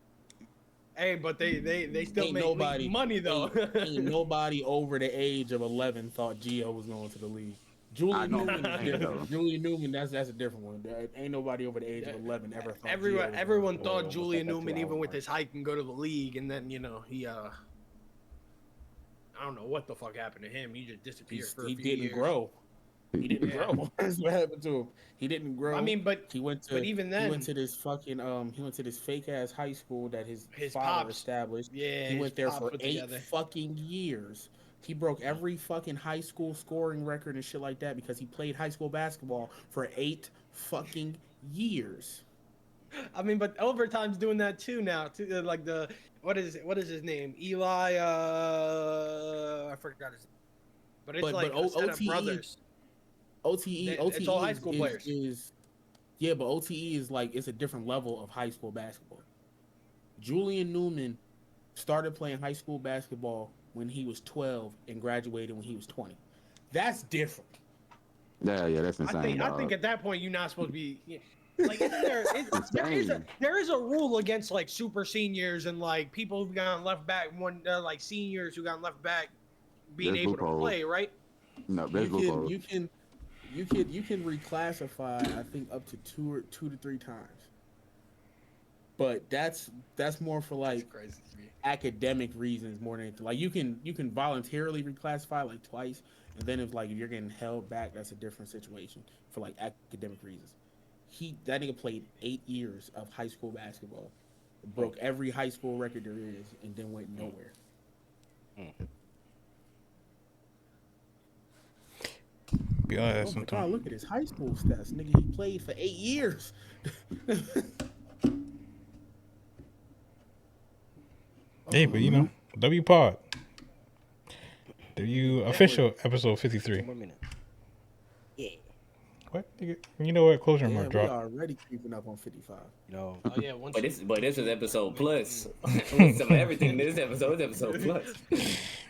Hey, but they still Ain't make nobody league money though. ain't nobody over the age of 11 thought Gio was going to the league. I Julian know Newman what is you're saying, different. though. Julian Newman, that's a different one. Ain't nobody over the age of 11 ever thought Everyone Gio was thought going Julian to Newman, even with his height, can go to the league, and then he I don't know what the fuck happened to him. He just disappeared for a he few didn't years. grow. He didn't Yeah. grow. That's what happened to him. He didn't grow. I mean, but he went to but even he then, went to this fucking he went to this fake ass high school that his father pops, established. yeah, He his went there pops for put 8 together. fucking years. He broke every fucking high school scoring record and shit like that because he played high school basketball for 8 fucking years. I mean, but overtime's doing that too now. Too, like what is his name? Eli. I forgot his name. But it's like a set of OTE brothers. It's all high school players. Yeah, but OTE is like it's a different level of high school basketball. Julian Newman started playing high school basketball when he was 12 and graduated when he was 20. That's different. Yeah, that's insane. I think at that point you're not supposed to be. Like, isn't there is a rule against like super seniors and like people who got left back like seniors who got left back being There's able to loopholes. play, right? No, there's loopholes. You can reclassify I think up to two to three times. But that's more for like academic reasons more than anything. Like you can voluntarily reclassify like twice, and then if like you're getting held back, that's a different situation for like academic reasons. That nigga played 8 years of high school basketball, broke every high school record there is, and then went nowhere. Be honest, Oh my sometimes. God, look at his high school stats, nigga. He played for 8 years. Hey, but you know, W Pod. W official episode 53. 2 more minutes. Yeah. What? You know what? Closure Yeah, mark we drop. already creeping up on 55. No. Oh yeah, But this is episode plus. Some of everything in this episode is episode plus.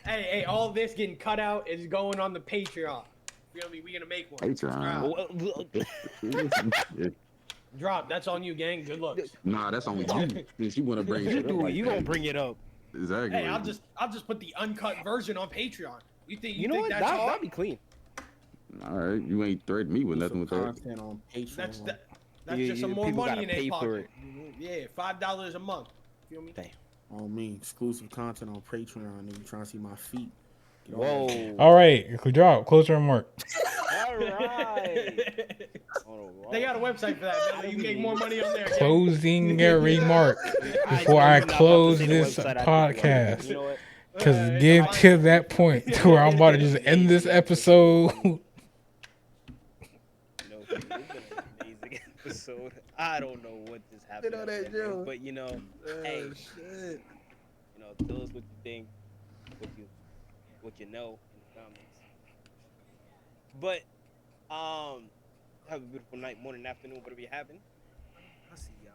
Hey, all this getting cut out is going on the Patreon. Feel me? We gonna make one. Patreon. Drop. That's on you, gang. Good looks. Nah, that's only you. Since you want to bring shit up like You that. gonna bring it up? Exactly. Hey, I'll just put the uncut version on Patreon. You think You know what? that's That'd hard? be clean. All right, you ain't threatening me with nothing with that. Content on Patreon. That's just some more people money gotta in their pay for pocket. Yeah, $5 a month. Feel me? Damn. On me, exclusive content on Patreon. If you trying to see my feet. Get on Whoa. that. All right, drop. Closure remark. All right. They got a website for that. You can make more money on there. gang. Closing remark before I close this podcast. You know what? Because get to that point to where I'm about to just end this episode. You know, it's been an amazing episode. I don't know what just happened. on that at the end, joke. but you know, hey, Shit. you know, tell us what you think, what you know in the comments. But have a beautiful night, morning, afternoon, whatever you're having. I'll see y'all.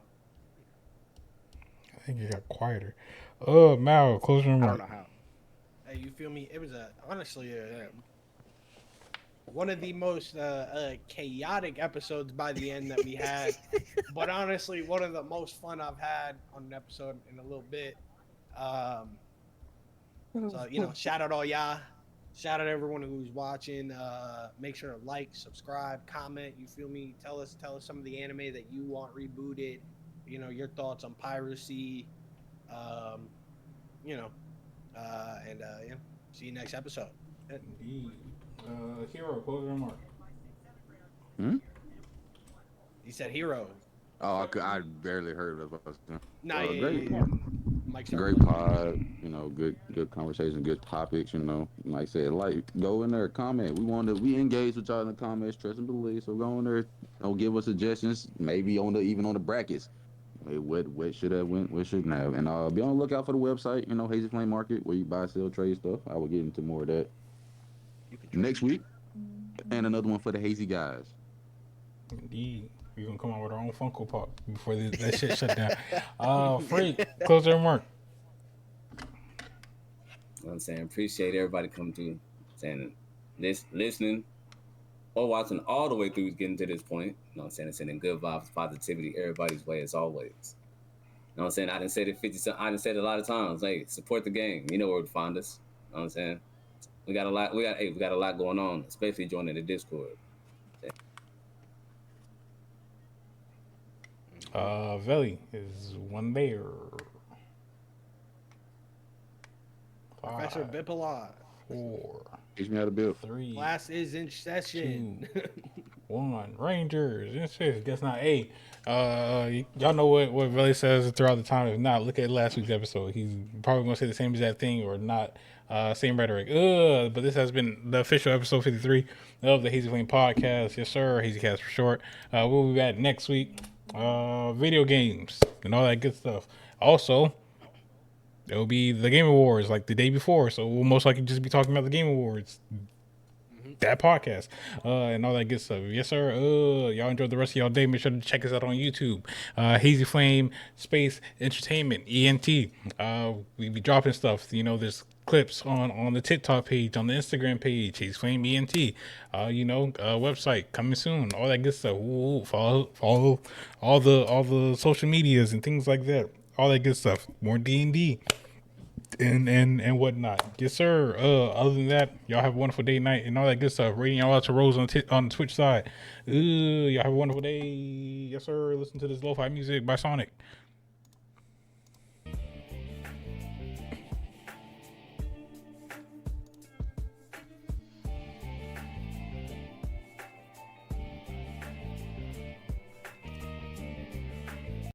I think it got quieter. Mal, closing I don't remark. know how. Hey, you feel me? It was honestly one of the most chaotic episodes by the end that we had, but honestly, one of the most fun I've had on an episode in a little bit. So you know, shout out all y'all. Shout out everyone who's watching. Make sure to like, subscribe, comment. You feel me? Tell us some of the anime that you want rebooted. You know, your thoughts on piracy. You know, Yeah, see you next episode. Indeed. Hero, closing remark. Hmm? He said hero. I barely heard of us. Nah, yeah, Great, yeah, yeah. Mike started great closing. pod. Good conversation, good topics. Like I said, go in there, comment. We engage with y'all in the comments, trust and believe. So go in there, give us suggestions. Maybe even on the brackets. Hey, what should have went, what shouldn't have, and be on the lookout for the website. Hazy Flame Market, where you buy, sell, trade stuff. I will get into more of that You can next week, and another one for the Hazy guys. Indeed. We're going to come out with our own Funko Pop before that shit shut down. Freak, closing remark. You know what I'm saying? Appreciate everybody coming through, saying listening or watching all the way through getting to this point. You know what I'm saying? Sending good vibes, positivity everybody's way as always. You know what I'm saying? I didn't say it 50. I didn't say it a lot of times. Hey, support the game. You know where to find us. You know what I'm saying? We got a lot. We got a lot going on, especially joining the Discord. Veli is one there. Professor 5, Bipala. 4, Teach me how to build. 3, Class is in session. 1. Rangers. Guess not. Hey, y'all know what Veli says throughout the time. If not, look at last week's episode. He's probably going to say the same exact thing or not. Same rhetoric. But this has been the official episode 53 of the Hazy Flame Podcast. Yes, sir. Hazy Cast for short. We'll be back next week. Video games and all that good stuff. Also, it'll be the Game Awards like the day before, so we'll most likely just be talking about the Game Awards, that podcast, and all that good stuff. Yes, sir. Y'all enjoy the rest of y'all day. Make sure to check us out on YouTube. Hazy Flame Space Entertainment (ENT). We be dropping stuff. There's clips on the TikTok page, on the Instagram page, Hazy Flame ENT. Website coming soon. All that good stuff. Ooh, follow all the social medias and things like that. All that good stuff. More D&D and whatnot. Yes, sir. Other than that, y'all have a wonderful day, night, and all that good stuff. Rating y'all out to Rose on the Twitch side. Y'all have a wonderful day. Yes, sir. Listen to this lo-fi music by Sonic.